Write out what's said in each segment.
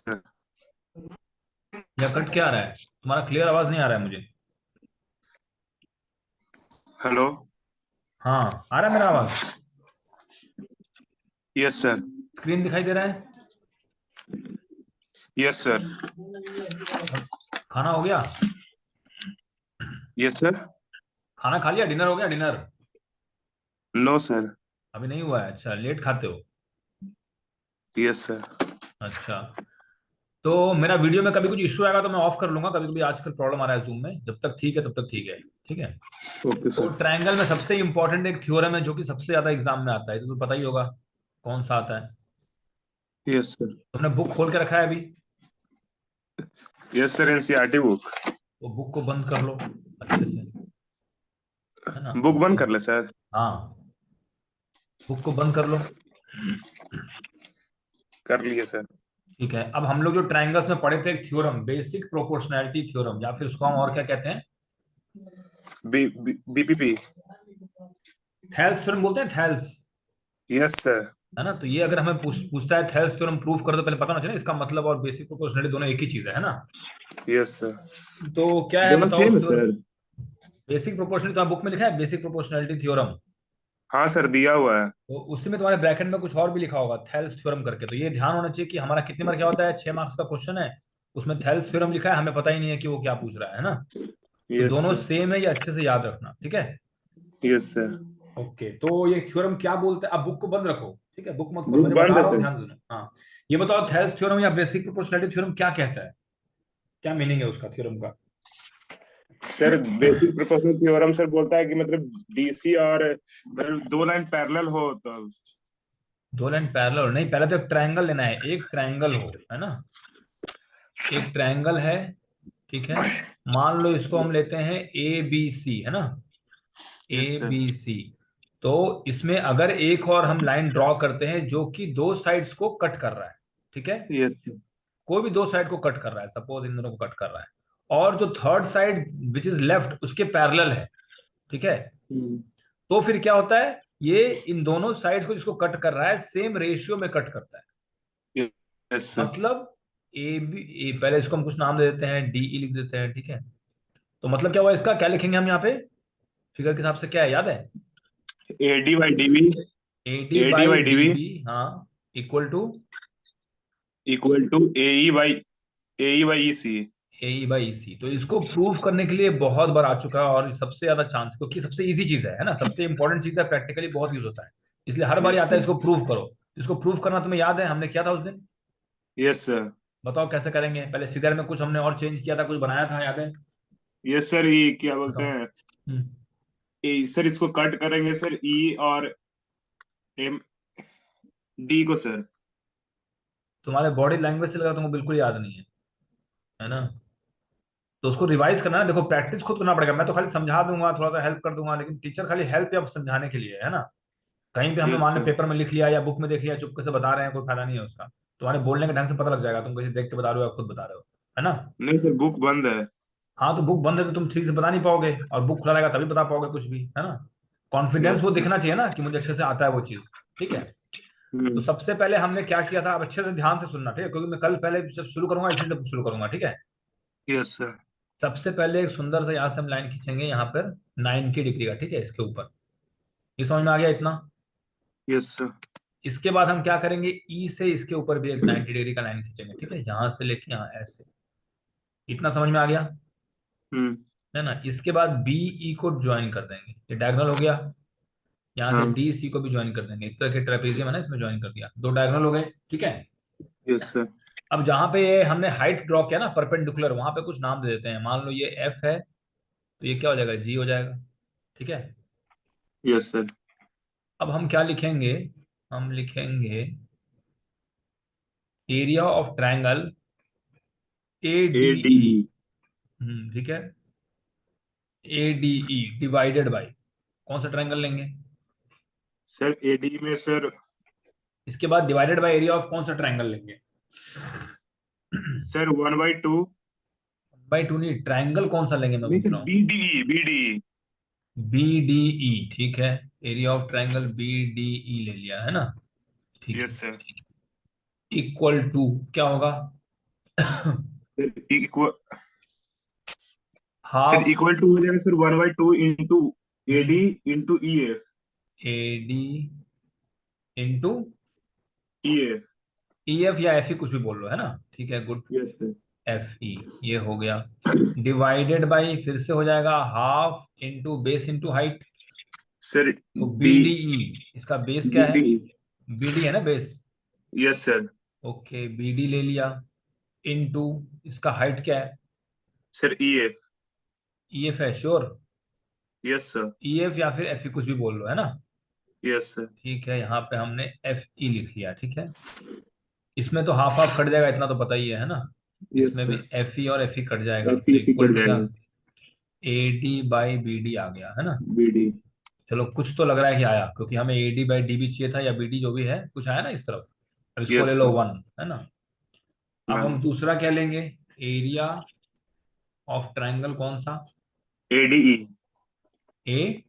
Sir. या cut क्या आ रहा है? तुम्हारा क्लियर आवाज नहीं आ रहा है मुझे। हेलो। हाँ, आ रहा है मेरा आवाज? Yes sir. स्क्रीन दिखाई दे रहा है? Yes sir. और खाना हो गया? Yes sir. खाना खा लिया? डिनर हो गया? Dinner no sir. अभी नहीं हुआ है? अच्छा, लेट खाते हो। Yes sir. अच्छा, तो मेरा वीडियो में कभी कुछ इश्यू आएगा तो मैं ऑफ कर लूंगा। कभी कभी आजकल प्रॉब्लम आ रहा है जूम में। जब तक ठीक है तब तक ठीक है। ठीक है। ओके तो सर। ट्रायंगल में सबसे इंपॉर्टेंट एक थ्योरम है जो कि सबसे ज्यादा एग्जाम में आता है, तो तुम्हें पता ही होगा कौन सा आता है। Yes sir. तुमने बुक खोल के रखा है अभी? Yes sir, NCERT book. वो बुक को बंद कर लो अच्छे से, है ना? बुक उसके, बंद कर ले सर। हाँ, बुक को बंद कर लो। कर लिए सर। ठीक है। अब हम लोग जो ट्रायंगल्स में पढ़े थे एक थ्योरम, बेसिक प्रोपोर्शनैलिटी थ्योरम, या फिर उसको हम और क्या कहते हैं? बीपीपी। थेल्स थ्योरम बोलते हैं, थेल्स। Yes sir. है ना? तो ये अगर हमें पूछता है थेल्स थ्योरम प्रूव कर दो, पहले पता होना चाहिए ना इसका मतलब, और बेसिक प्रोपोर्शनैलिटी दोनों एक ही चीज है ना? Yes sir. तो क्या है दोनों बताओ सेम उस है थ्योरम। सर। बेसिक प्रोपोर्शनलिटी तो बुक में लिखा है, बेसिक प्रोपोर्शनैलिटी थ्योरम। हाँ सर, दिया हुआ है। तो उसी में तुम्हारे ब्रैकेट में कुछ और भी लिखा होगा, थेल्स थ्योरम करके। तो ये ध्यान होना चाहिए कि हमारा कितने मार्क क्या होता है, 6 मार्क्स का क्वेश्चन है, उसमें थेल्स थ्योरम लिखा है, हमें पता ही नहीं है कि वो क्या पूछ रहा है ना? तो यस दोनों सर। सेम है, ये अच्छे से याद रखना, ठीक है? Yes sir. ओके, तो ये थ्योरम क्या बोलते हैं? अब बुक को बंद रखो, ठीक है? बुक मत खोलो, बुक मैंने बंद बता है रहा हूँ, सर। ध्यान देना। हाँ, ये बताओ थेल्स थ्योरम या बेसिक प्रोपोर्शनैलिटी थ्योरम क्या कहता है? क्या मीनिंग है उसका, थ्योरम का? Sir, basic proportional theorem sir बोलता है कि मतलब डीसी और मतलब दो लाइन पैरेलल हो तो। दो लाइन पैरेलल नहीं, पहले तो एक ट्रायंगल लेना है, एक ट्रायंगल हो, है ना? एक ट्रायंगल है, ठीक है? मान लो इसको हम लेते हैं ए बी सी, है ना? A yes sir. B C. तो इसमें अगर एक और हम लाइन ड्रॉ करते हैं जो कि दो साइड्स को कट कर रहा है, ठीक है? Yes sir. कोई भी दो साइड को कट कर रहा है, सपोज इन दोनों को कट कर रहा है, और जो third side which is left उसके पैरेलल है, ठीक है? तो फिर क्या होता है, ये इन दोनों साइड्स को जिसको कट कर रहा है सेम रेशियो में कट करता है। Yes sir. मतलब ए बी, पहले इसको हम कुछ नाम दे देते हैं, डी ई लिख देते हैं, ठीक है? तो मतलब क्या हुआ इसका, क्या लिखेंगे हम यहाँ पे फिगर के हिसाब से, क्या है याद है? AD by DV. A D AD by by D DV B, हाँ, equal to equal to AE by EC. A E by C. तो इसको प्रूव करने के लिए बहुत बार आ चुका है, और सबसे ज्यादा चांस, क्योंकि सबसे इजी चीज है ना, सबसे इंपॉर्टेंट चीज है, प्रैक्टिकली बहुत यूज होता है, इसलिए हर बार यस आता है सर। इसको प्रूव करो। इसको प्रूव करना तुम्हें याद है हमने किया था उस दिन? Yes sir. बताओ कैसे करेंगे? पहले फिगर में कुछ हमने और चेंज किया था, कुछ बनाया था, याद है? यस सर, ये क्या बोलते बताओ। हैं? हम्म। सर इसको कट करेंगे सर, ई और एम डी को सर। तुम्हारे बॉडी लैंग्वेज से लगा तुमको बिल्कुल याद नहीं है ना? तो उसको रिवाइज करना है। देखो, प्रैक्टिस खुद करना पड़ेगा, मैं तो खाली समझा दूंगा, थोड़ा सा हेल्प कर दूंगा, लेकिन टीचर खाली हेल्प या समझाने के लिए है ना? कहीं पे हमने यस मान लो सर। पेपर में लिख लिया या बुक में देख लिया, चुपके से बता रहे हैं, कोई फायदा नहीं है उसका। तुम्हारे बोलने के ढंग से पता लग जाएगा तुम किसी देख के बता रहे हो या खुद बता रहे हो, है ना? नहीं सर, बुक बंद है। हाँ, तो बुक बंद है तो तुम ठीक से बता नहीं पाओगे, और बुक खुला रहेगा तभी बता पाओगे कुछ भी, है ना? कॉन्फिडेंस यस वो सर। दिखना चाहिए ना कि मुझे अच्छे से आता है वो चीज, ठीक है? तो हम्म। सबसे पहले हमने क्या किया था, अब अच्छे से ध्यान से सुनना, ठीक है? क्योंकि मैं कल पहले जब शुरू करूंगा इसी से शुरू करूंगा, ठीक है? Yes sir. सबसे पहले एक सुंदर से यहाँ से हम लाइन खींचेंगे यहाँ पर 90 डिग्री का, ठीक है, इसके ऊपर। ये समझ में आ गया इतना? Yes sir. इसके बाद हम क्या करेंगे, ई से इसके ऊपर भी एक 90 डिग्री का लाइन खींचेंगे, ठीक है, यहाँ से लेके यहाँ ऐसे। इतना समझ में आ गया, हम्म। है ना? इसके बाद बी ई को ज्वाइन कर देंगे, ये डायगोनल हो गया। यहाँ से हाँ। डी सी को भी ज्वाइन कर देंगे, इस तरह के ट्रेपेजियम है ना, इसमें ज्वाइन कर दिया, दो डायगोनल हो गए, ठीक है? Yes sir. अब जहां पे ये हमने हाइट ड्रॉ किया ना परपेंडिकुलर, वहां पे कुछ नाम दे देते हैं, मान लो ये एफ है, तो ये क्या हो जाएगा, जी हो जाएगा, ठीक है? Yes sir. अब हम क्या लिखेंगे, हम लिखेंगे area of triangle A A D D. E. ठीक है, A D E divided by, कौन सा ट्रायंगल लेंगे? सर एडी में सर। इसके बाद डिवाइडेड बाई एरिया ऑफ कौन सा ट्रायंगल लेंगे? सर 1/2। बाई टू नहीं, ट्रायंगल कौन सा लेंगे मैं नहीं पूछ सर, रहा हूँ। B D. B D. B D E, ठीक है, area of triangle B D E ले लिया है ना? ठीक यस है। सर। इक्वल टू क्या होगा? Sir equal sir half equal to हो जाएगा sir 1/2 into AD into E F. A D into E F. E F या एफ ई कुछ भी बोल लो, है ना, ठीक है, good. Yes sir. F E, ये हो गया। डिवाइडेड बाई फिर से हो जाएगा half into base into height. Sir तो डी बी डी ई, इसका बेस क्या बी है? डी। बी डी है ना base. Yes sir. Okay, B D ले लिया। इंटू इसका हाइट क्या है? Sir E F. E F है, sure? Yes sir. E F या फिर एफ ई कुछ भी बोल लो, है ना। Yes sir. ठीक है, यहाँ पे हमने एफ ई लिख लिया, ठीक है। इसमें तो हाफ हाफ कट जाएगा, इतना तो पता ही है ना। यस इसमें भी सर। एफ ई और एफ ई कट जाएगा, एफ तो ई इक्वल कट टू क्या? जाएगा। A D by B D आ गया, है ना। B D. चलो, कुछ तो लग रहा है कि आया, क्योंकि हमें ए डी बाई डी भी चाहिए था, या बी डी जो भी है, कुछ आया ना इस तरफ। अब इसको ले यस लो सर। 1, है ना। अब वन। हम दूसरा क्या लेंगे? एरिया ऑफ ट्राइंगल कौन सा? ए डी ई। ए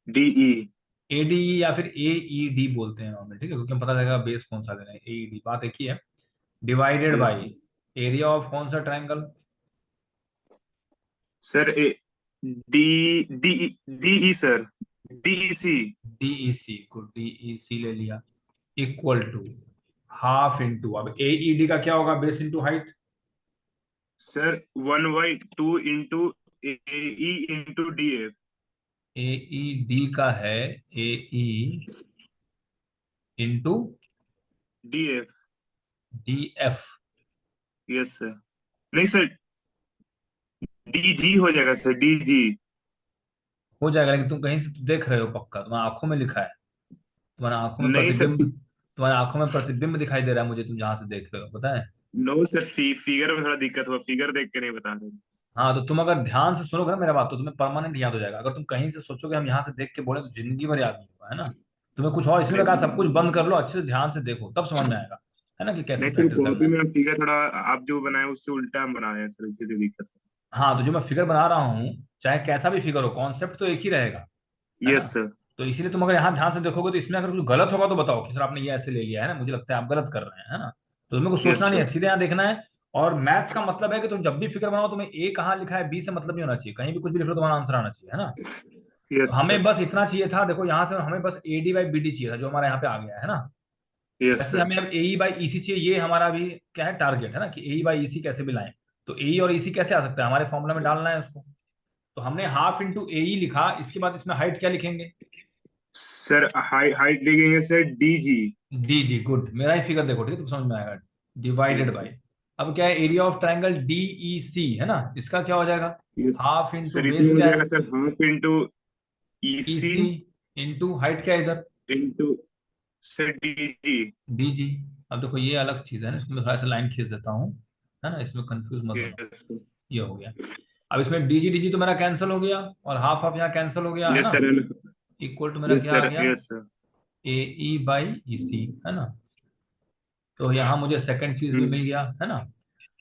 डी ई। ए डी ई या फिर ए ई डी बोलते हैं नॉर्मल, ठीक है, क्योंकि हमें पता लगेगा बेस कौन सा लेना है। ए ई डी, बात एक ही है। Divided yes by area of कौन सा triangle? Sir. A D D D E sir. D E C. D E C को डी ई सी ले लिया, इक्वल टू हाफ इंटू, अब ए ई डी का क्या होगा? Base into height. Sir 1/2 into A E into D F. A E D का है A E into D F. D F. Yes sir. नहीं सर, डी जी हो जाएगा sir, D G. हो जाएगा, लेकिन तुम कहीं से तो देख रहे हो पक्का, तुम्हारी आंखों में लिखा है। तुम्हारी आंखों में नहीं सर। प्रतिबिंब, तुम्हारी आंखों में प्रतिबिंब दिखाई दे रहा है मुझे, तुम जहां से देख रहे हो, पता है। नो सर, फिगर में थोड़ा दिक्कत हुआ, फिगर देख के नहीं बता रहे। हाँ, तो तुम अगर ध्यान से सुनोगे ना मेरा बात, तो तुम्हें परमानेंट याद हो जाएगा। अगर तुम कहीं से सोचोगे हम यहाँ से देख के बोले, तो जिंदगी भर याद नहीं होगा, है ना। तुम्हें कुछ और, इसलिए मैं कहा सब कुछ बंद कर लो, अच्छे से ध्यान से देखो, तब समझ में आएगा, है ना, कि कैसे नहीं सर, प्रैक्टिस करना कॉपी है। में फिगर थोड़ा आप जो बनाए उससे उल्टा हम बनाए हैं सर, इसीलिए दिक्कत हाँ, तो जो मैं फिगर बना रहा हूँ, चाहे कैसा भी फिगर हो, कॉन्सेप्ट तो एक ही रहेगा, है। है ना। Yes sir. तो इसीलिए तुम अगर यहाँ ध्यान से देखोगे, तो इसमें अगर कुछ गलत होगा तो बताओ कि सर आपने ये ऐसे ले लिया, है ना, मुझे लगता है आप गलत कर रहे हैं, है ना। तो तुम्हें कुछ सोचना यस नहीं सर। है, सीधे यहाँ देखना है। और मैथ्स का मतलब है कि तुम जब भी फिगर बनाओ, तुम्हें ए कहाँ लिखा है, बी से मतलब नहीं होना चाहिए, कहीं भी कुछ भी लिख लो तुम्हारा आंसर आना चाहिए, है ना। तो यस हमें सर। बस इतना चाहिए था, देखो यहाँ से हमें बस A D by B D चाहिए था, जो हमारे यहाँ पे आ गया, है ना। यस वैसे ही सर। हमें अब ए ई बाई ई सी चाहिए, ये हमारा भी क्या है, टारगेट है ना, कि ए ई बाई ई सी कैसे भी लाएं। तो ए ई और ई सी कैसे आ सकता है, हमारे फॉर्मूला में डालना है उसको। तो हमने हाफ इंटू ए ई लिखा, इसके बाद इसमें हाइट क्या लिखेंगे? सर हाइट लिखेंगे सर, डी जी। डी जी, गुड, मेरा ही फिगर देखो, ठीक है, तो समझ में आएगा। Divided yes by, sir. अब क्या है, area of triangle D E C, है ना, इसका क्या हो जाएगा? यस हाफ इंटू सर, इसमें बेस हो क्या जाएगा है? Sir half into E E C C into height क्या है इधर? Into sir D G. D G. अब देखो ये अलग चीज है ना, इसमें थोड़ा सा लाइन खींच देता हूँ, है ना, इसमें कंफ्यूज मत होना। Yes sir. ये हो गया। अब इसमें डी जी तो मेरा कैंसिल हो गया, और हाफ हाफ यहाँ कैंसिल हो गया, है यस ना। सर। इक्वल टू मेरा यस क्या आ सर। गया? Yes sir. A E by E C, है ना। तो यहाँ मुझे सेकंड चीज भी मिल गया, है ना।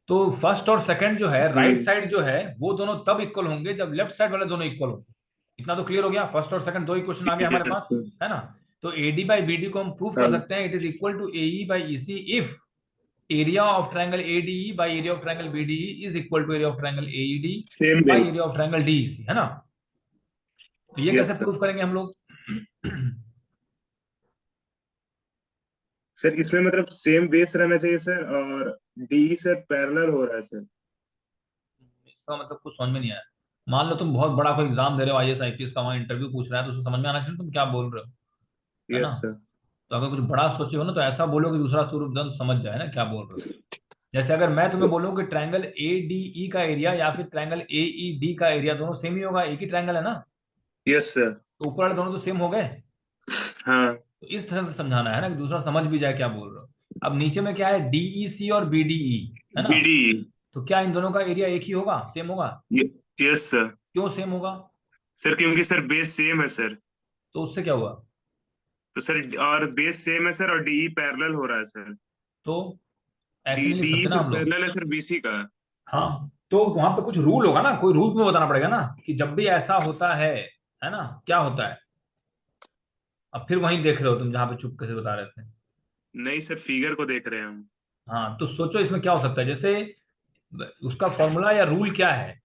तो फर्स्ट और सेकंड जो है, राइट साइड जो है, वो दोनों तब इक्वल होंगे जब लेफ्ट साइड वाले दोनों इक्वल होंगे। इतना तो क्लियर हो गया, फर्स्ट और सेकंड दो इक्वेशन आ गए हमारे यस पास, सर। है ना। तो एडी बाई बीडी को हम प्रूव कर सकते हैं, it is equal to A by E C if area of triangle ADE by area of triangle BDE is equal to area of triangle AED same way. By area of triangle DEC, है ना। तो ये कैसे yes sir. Prove करेंगे हम लोग? Sir इसमें मतलब सेम बेस रहना चाहिए सर, और डी से पैरेलल हो रहा है सर। इसका मतलब कुछ समझ में नहीं आया। मान लो तुम बहुत बड़ा कोई एग्जाम दे रहे हो, आईएएस आईपीएस का, वहां इंटरव्यू पूछ रहा है, तो उसको समझ में आना चाहिए तुम क्या बोल रहे हो, है ना। Yes sir. तो अगर कुछ बड़ा सोचे हो ना, तो ऐसा बोलो कि दूसरा तुरंत समझ जाए ना क्या बोल रहे हो। जैसे अगर मैं तुम्हें बोलूं कि ट्रायंगल ए डी ई का एरिया या फिर ट्रायंगल ए ई डी का एरिया, दोनों सेम ही होगा, एक ही ट्रायंगल है ना। Yes sir. तो ऊपर वाले दोनों तो सेम हो गए। हाँ। तो इस तरह से समझाना है ना, कि दूसरा समझ भी जाए क्या बोल रहे हो। अब नीचे में क्या है, डीई सी और बीडीई, है ना। बीडी। तो क्या इन दोनों का एरिया एक ही होगा, सेम होगा? Yes sir. क्यों सेम होगा? सर क्योंकि सर बेस सेम है सर। तो उससे क्या हुआ? तो सर और बेस सेम है सर, और डीई पैरेलल हो रहा है सर। तो ऐसे डी नहीं लिख डीई सकते ना सर हम लोग। पैरेलल है सर बीसी का। हाँ, तो वहां पे कुछ रूल होगा ना, कोई रूल में बताना पड़ेगा ना, कि जब भी ऐसा होता है ना, क्या होता है। अब फिर वहीं देख रहे हो तुम, जहां पे चुपके से बता रहे थे। नहीं सर, फिगर को देख रहे हैं हम। हाँ, तो सोचो इसमें क्या हो सकता है, जैसे उसका फॉर्मूला या रूल क्या है।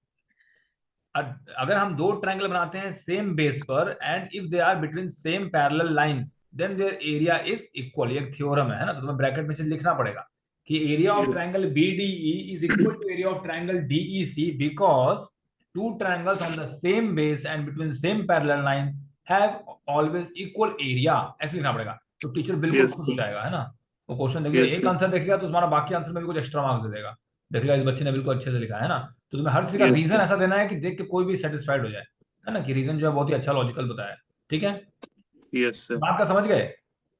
अगर हम दो ट्रायंगल बनाते हैं सेम बेस पर and if they are between same parallel lines then their area is equal, ये एक थ्योरम है ना, तो तुम्हें ब्रैकेट में से लिखना पड़ेगा कि area of yes triangle BDE is equal to area of triangle DEC because two triangles on the same base and between same parallel lines have always equal area, ऐसे लिखना पड़ेगा। तो टीचर बिल्कुल यस खुश हो जाएगा, है ना। वो क्वेश्चन देखेगा, यस एक आंसर देखेगा तो तुम्हारा बाकी आंसर में भी कुछ एक्स्ट्रा मार्क्स दे देगा, देखेगा इस बच्चे ने बिल्कुल अच्छे से लिखा है ना। तो तुम्हें हर चीज का यस रीजन ऐसा देना है कि देख के कोई भी सेटिस्फाइड हो जाए, है ना, कि रीजन जो है बहुत ही अच्छा लॉजिकल बताया है। ठीक है, यस बात का समझ गए।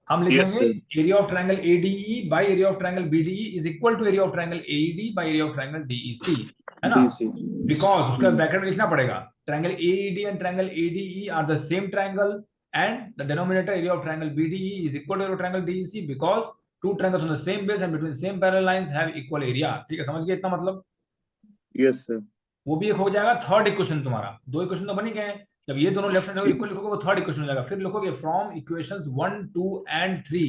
हम यस लिखेंगे sir area of triangle ADE by area of triangle BDE is equal to area of triangle AED by area of triangle DEC, है ना। डी सी बिकॉज उसका ब्रैकेट में लिखना पड़ेगा triangle AED and triangle ADE are the same triangle and the denominator area of triangle BDE is equal to area of triangle DEC because two triangles on the same base and between same parallel lines have equal area. ठीक है, समझ गए इतना मतलब। Yes sir वो भी एक हो जाएगा थर्ड इक्वेशन तुम्हारा, दो इक्वेशन तो बन ही गए हैं। जब ये दोनों लेफ्ट हैंड इक्वल लिखोगे वो थर्ड इक्वेशन हो जाएगा। फिर लिखोगे फ्रॉम इक्वेशंस 1 2 एंड 3,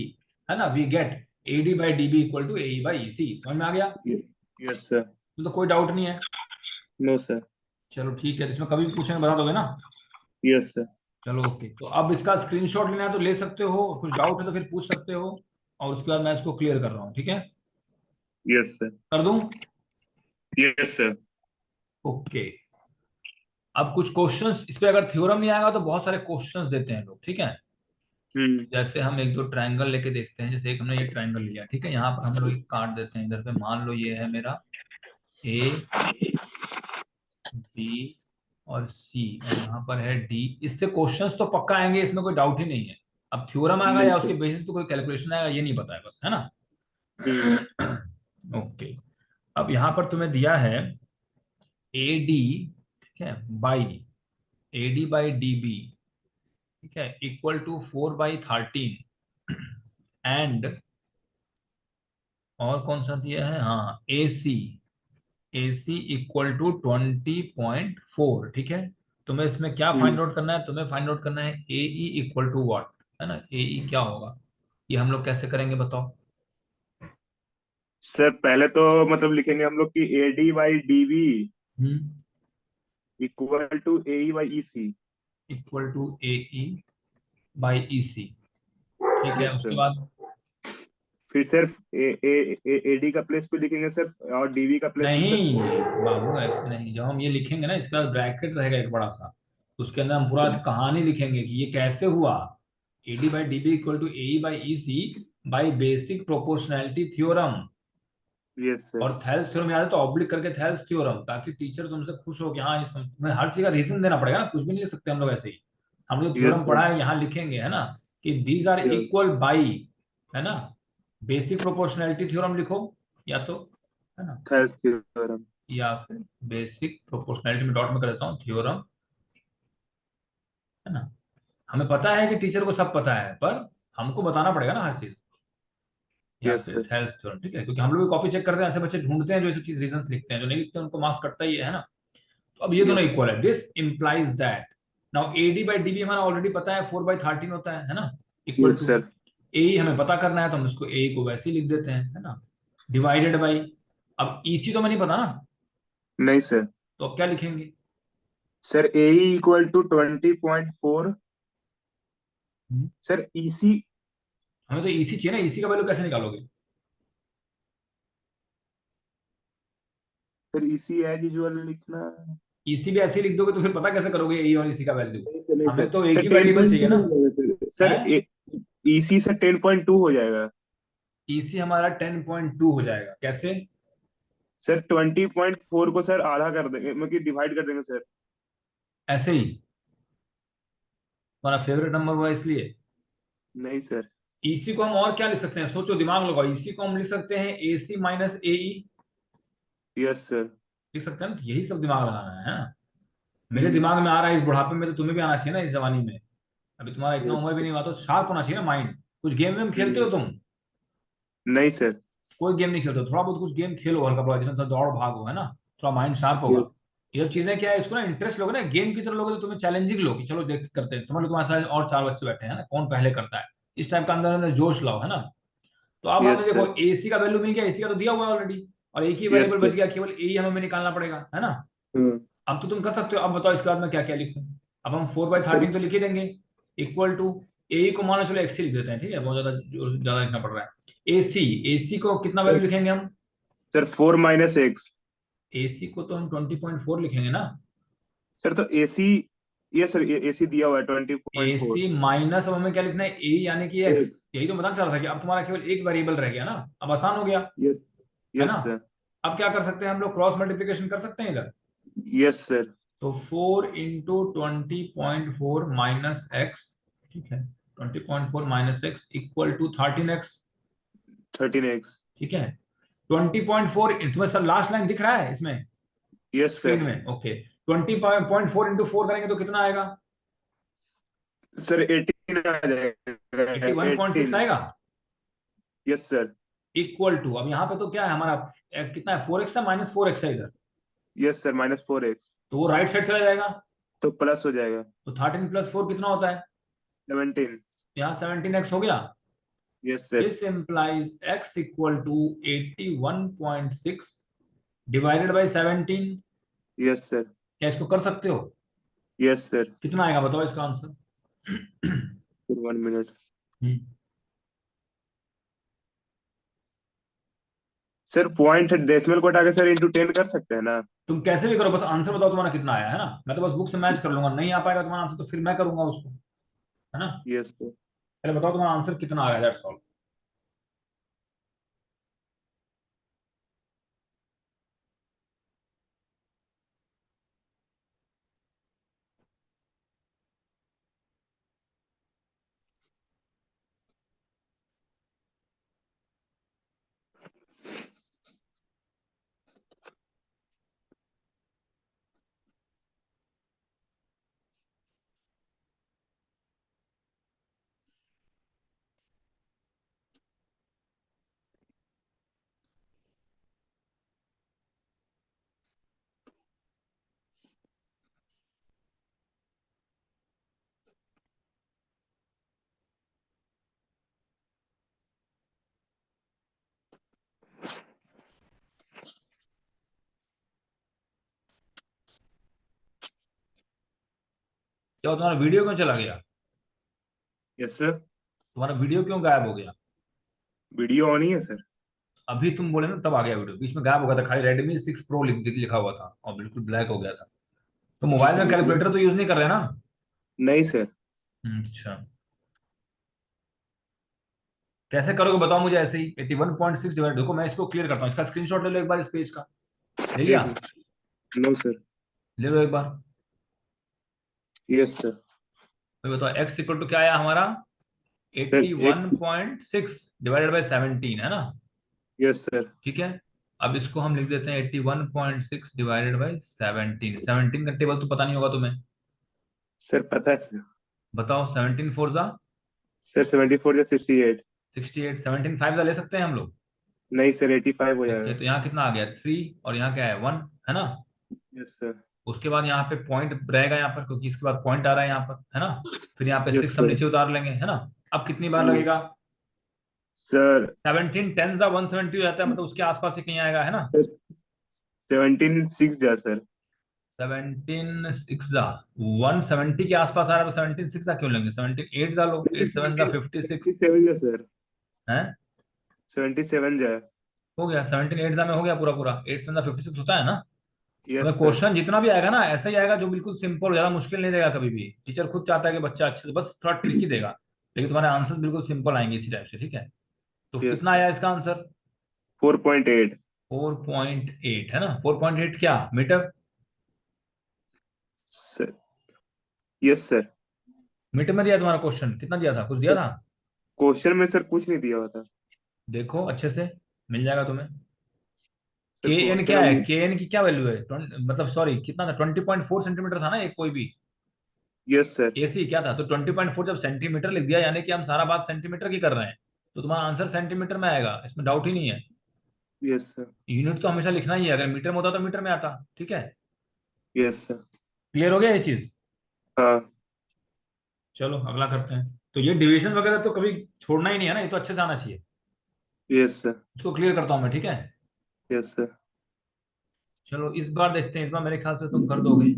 है ना, we get AD by DB equal to AE by EC। समझ में आ गया, यस सर तो कोई डाउट नहीं है। नो सर चलो ठीक है, इसमें कभी भी पूछेंगे बता दोगे ना। यस सर चलो ओके, तो अब इसका स्क्रीनशॉट लेना है तो ले सकते हो, कुछ डाउट है तो फिर पूछ सकते हो, और उसके बाद मैं इसको क्लियर कर रहा हूँ। ठीक है, यस सर कर दूं। यस सर ओके, अब कुछ क्वेश्चंस इस पे, अगर थ्योरम नहीं आएगा तो बहुत सारे क्वेश्चंस देते हैं लोग। ठीक है, हम्म जैसे हम एक दो ट्रायंगल लेके देखते हैं, जैसे एक हमने ये ट्रायंगल लिया, ठीक है, यहाँ पर हम लोग एक काट देते हैं इधर पे, मान लो ये है मेरा A B और C और यहाँ पर है D। इससे क्वेश्चंस तो पक्का आएंगे, इसमें कोई डाउट ही नहीं है। अब थ्योरम आएगा या उसके बेसिस पे कोई कैलकुलेशन आएगा ये नहीं पता है बस, है ना। ओके, अब यहाँ पर तुम्हें दिया है AD, ठीक है, बाई AD बाई DB, ठीक है, इक्वल टू 4/13 एंड और कौन सा दिया है, हाँ AC इक्वल टू 20.4। ठीक है, तुम्हें इसमें क्या फाइंड आउट करना है, तुम्हें फाइंड आउट करना है AE इक्वल टू व्हाट, है ना। AE क्या होगा, ये हम लोग कैसे करेंगे बताओ। सर पहले तो मतलब लिखेंगे हम लोग कि AD/DB hmm, equal to AE/EC। Equal to AE/EC, ठीक है, यस उसके सर बाद फिर सिर्फ AD का प्लेस पे लिखेंगे सर, और DB का प्लेस पे सर। नहीं बाबू, ऐसे नहीं, जब हम ये लिखेंगे ना इसका ब्रैकेट रहेगा एक बड़ा सा, उसके अंदर हम पूरा कहानी लिखेंगे कि ये कैसे हुआ। AD/DB equal to AE/EC by basic proportionality theorem, yes sir और थेल्स थ्योरम याद है तो ऑब्लिक करके थेल्स थ्योरम, ताकि टीचर तुमसे खुश हो कि हाँ ये तुम्हें हर चीज का रीजन देना पड़ेगा ना, कुछ भी नहीं लिख सकते हम लोग ऐसे ही। हम लोग यस थ्योरम सर पढ़ा है यहाँ लिखेंगे, है ना, कि दीज आर इक्वल बाई, है ना, बेसिक प्रोपोर्शनैलिटी थ्योरम लिखो, या तो, है ना, थेल्स थ्योरम। या फिर बेसिक प्रोपोर्शनैलिटी में डॉट में कर देता हूँ थ्योरम, है ना। हमें पता है कि टीचर को सब पता है, पर हमको बताना पड़ेगा ना हर चीज, या यस फिर सर थेल्स थ्योरम। ठीक है, क्योंकि हम लोग कॉपी चेक करते हैं, ऐसे बच्चे ढूंढते हैं जो ऐसी चीज रीजंस लिखते हैं, जो नहीं लिखते हैं उनको मार्क्स कटता ही है ना। तो अब ये दोनों यस इक्वल है, this implies that now AD/DB हमारा ऑलरेडी पता है 4/13 होता है ना, equal yes to sir AE हमें पता करना है तो हम इसको AE को वैसे ही लिख देते हैं, है ना, डिवाइडेड बाई, अब EC तो हमें नहीं पता ना, नहीं सर तो अब क्या लिखेंगे। Sir AE equal to 20.4। Hmm, sir EC हमें तो EC चाहिए ना, EC का वैल्यू कैसे निकालोगे। सर EC एज यूजुअल लिखना। EC भी ऐसे ही लिख दोगे तो फिर पता कैसे करोगे AE और EC का वैल्यू। नहीं हमें सर तो एक सर ही टेन वेरिएबल पॉइंट चाहिए टू ना, हो जाएगा सर है। EC से 10.2 हो जाएगा। EC हमारा 10.2 हो जाएगा, कैसे। सर 20.4 को सर आधा कर देंगे, मतलब कि डिवाइड कर देंगे सर। ऐसे ही, हमारा फेवरेट नंबर हुआ इसलिए। नहीं सर EC को हम और क्या लिख सकते हैं, सोचो दिमाग लगाओ, EC को हम लिख सकते हैं AC minus AE, yes sir लिख सकते हैं ना, तो यही सब दिमाग लगाना है ना। मेरे हम्म दिमाग में आ रहा है इस बुढ़ापे में, तो तुम्हें भी आना चाहिए ना इस जवानी में। अभी तुम्हारा इतना यस उम्र भी नहीं हुआ तो शार्प होना चाहिए ना माइंड। कुछ गेम वेम खेलते हम्म हो तुम। नहीं सर कोई गेम नहीं खेलते हो, थोड़ा बहुत कुछ गेम खेलो हल्का फुल्का, जिसमें थोड़ा दौड़ भागो, है ना, थोड़ा माइंड शार्प होगा। यस ये सब चीजें क्या है, इसको ना इंटरेस्ट लोगे ना, गेम की तरह लोगे तो तुम्हें चैलेंजिंग लो कि चलो देख करते हैं, समझ लो तुम्हारे साथ और चार बच्चे बैठे हैं ना, कौन पहले करता है, इस टाइप का अंदर अंदर जोश लाओ, है ना। तो अब यस हमें देखो सर। एसी का वैल्यू मिल गया, एसी का तो दिया हुआ है ऑलरेडी, और एक ही यस वेरिएबल बच सर। गया, केवल ए ही हमें निकालना पड़ेगा, है ना। हम्म। अब तो तुम कर सकते हो, अब बताओ इसके बाद में क्या क्या लिखूं। अब हम 4/13 सर तो लिख ही देंगे, इक्वल टू ए को मान लो चलो एक्स लिख देते हैं, ठीक है, बहुत ज्यादा लिखना पड़ रहा है। एसी, एसी को कितना सर वैल्यू लिखेंगे हम? Sir 4 - x। एसी को तो हम 20.4 लिखेंगे ना। सर तो एसी, ये सर एसी दिया हुआ है 20.4। एसी माइनस, अब हमें क्या लिखना है, ए यानी कि एक्स। एक्स। यही तो पता चल रहा था कि अब तुम्हारा केवल एक वेरिएबल रह गया ना, अब आसान हो गया, यस। है यस ना। सर। अब क्या कर सकते हैं हम लोग, क्रॉस मल्टीप्लिकेशन कर सकते हैं इधर। Yes sir. तो 4 × 20.4 माइनस एक्स, ठीक है, 20.4 minus x equal to 13x, 13x। ठीक है। 20.4 तुम्हें सर लास्ट लाइन दिख रहा है इसमें यस स्क्रीन सर। में? ओके, 20.4 इंटू 4 करेंगे तो कितना आएगा? सर 18 आ जाएगा, 81.6 18। आएगा, यस सर। इक्वल टू, अब यहाँ पे तो क्या है हमारा, कितना है, 4x है, -4x है इधर, यस सर, -4x। तो वो राइट साइड चला जाएगा, तो प्लस हो जाएगा। तो 13 + 4 कितना होता है? 17। यहाँ 17x हो गया। Yes sir. This implies x equal to 81.6 divided by 17। Yes sir. क्या इसको कर सकते हो? Yes sir. कितना आएगा बताओ इसका answer? 1 minute. Hmm, sir point decimal को हटा के सर इंटू 10 कर सकते हैं ना? तुम कैसे भी करो, बस आंसर बताओ तुम्हारा कितना आया, है ना। मैं तो बस बुक से मैच कर लूंगा, नहीं आ पाएगा तुम्हारा आंसर तो फिर मैं करूंगा उसको, है ना। Yes sir. पहले बताओ तुम्हारा आंसर कितना आया, दैट्स ऑल। क्या हुआ, तुम्हारा वीडियो क्यों चला गया? Yes sir. तुम्हारा वीडियो क्यों गायब हो गया? वीडियो ऑन ही है सर। अभी तुम बोले ना तब आ गया वीडियो, बीच में गायब हो गया था, खाली Redmi 6 Pro लिखा हुआ था और बिल्कुल ब्लैक हो गया था। तो जी मोबाइल सर में बोलिए। कैलकुलेटर तो यूज नहीं कर रहे ना? नहीं सर। अच्छा, कैसे करोगे बताओ मुझे ऐसे ही, 81.6 डिवाइड, देखो मैं इसको क्लियर करता हूँ, इसका स्क्रीनशॉट ले लो एक बार इस पेज का, ले लिया? एक। No sir. ले लो एक बार। Yes sir. तो बताओ एक्स इक्वल टू क्या आया हमारा, सर एट्टी एक। One point six divided by 17, है ना। Yes sir. ठीक है, अब इसको हम लिख देते हैं 81.6 डिवाइडेड बाई 17। 17 का टेबल तो पता नहीं होगा तुम्हें, सर पता है सर। बताओ। 17 4 जा सर 74 या 68। 68, 17 5 जा ले सकते हैं हम लोग। नहीं सर 85 हो देखिए जाएगा। तो यहाँ कितना आ गया, 3, और यहाँ क्या है, 1, है ना। Yes sir. उसके बाद यहाँ पे पॉइंट रहेगा यहाँ पर, क्योंकि इसके बाद पॉइंट आ रहा है यहाँ पर, है ना। फिर यहाँ पे यस 6 हम सर। नीचे उतार लेंगे, है ना। अब कितनी बार लगेगा? सर 17 10 जा 170 हो जाता है, मतलब उसके आसपास ही कहीं आएगा, है ना। 17 6 जा सर। 17 6 जा 170 के आसपास आ रहा है, तो 17 6 जा क्यों लेंगे, 17 8 जा लो, 8 7 जा 56, 77 जा सर। है। 77 जा। हो गया, 17 8 जा में हो गया पूरा पूरा, 8 7 जा 56 होता है ना। यस तुम्हें सर। क्वेश्चन जितना भी आएगा ना ऐसा ही आएगा, जो बिल्कुल सिंपल, ज्यादा मुश्किल नहीं देगा कभी भी। टीचर खुद चाहता है कि बच्चा अच्छे से, बस थोड़ा ट्रिकी देगा, लेकिन तुम्हारे आंसर बिल्कुल सिंपल आएंगे इसी टाइप से, ठीक है। तो यस कितना सर। आया इसका आंसर? 4.8। 4.8, है ना। 4.8 क्या metre? Sir. Yes sir. Metre में दिया तुम्हारा क्वेश्चन, कितना दिया था, कुछ दिया सर था? क्वेश्चन में सर कुछ नहीं दिया हुआ था। देखो अच्छे से, मिल जाएगा तुम्हें। सर के एन क्वेश्चन क्या है, में। के एन की क्या वैल्यू है, मतलब सॉरी कितना था, 20.4 सेंटीमीटर था ना एक कोई भी। Yes sir. एसी क्या था, तो 20.4 जब सेंटीमीटर लिख दिया, यानी कि हम सारा बात सेंटीमीटर की कर रहे हैं, तो तुम्हारा आंसर सेंटीमीटर में आएगा, इसमें डाउट ही नहीं है। Yes sir. यूनिट तो हमेशा लिखना ही है, अगर मीटर में होता तो मीटर में आता, ठीक है। Yes sir. क्लियर हो गया ये चीज? हाँ। चलो अगला करते हैं। तो ये डिवीजन वगैरह तो कभी छोड़ना ही नहीं है ना, ये तो अच्छे से आना चाहिए। Yes sir. इसको क्लियर करता हूं मैं, ठीक है। Yes sir. चलो इस बार देखते हैं, इस बार मेरे ख्याल से तुम कर दोगे।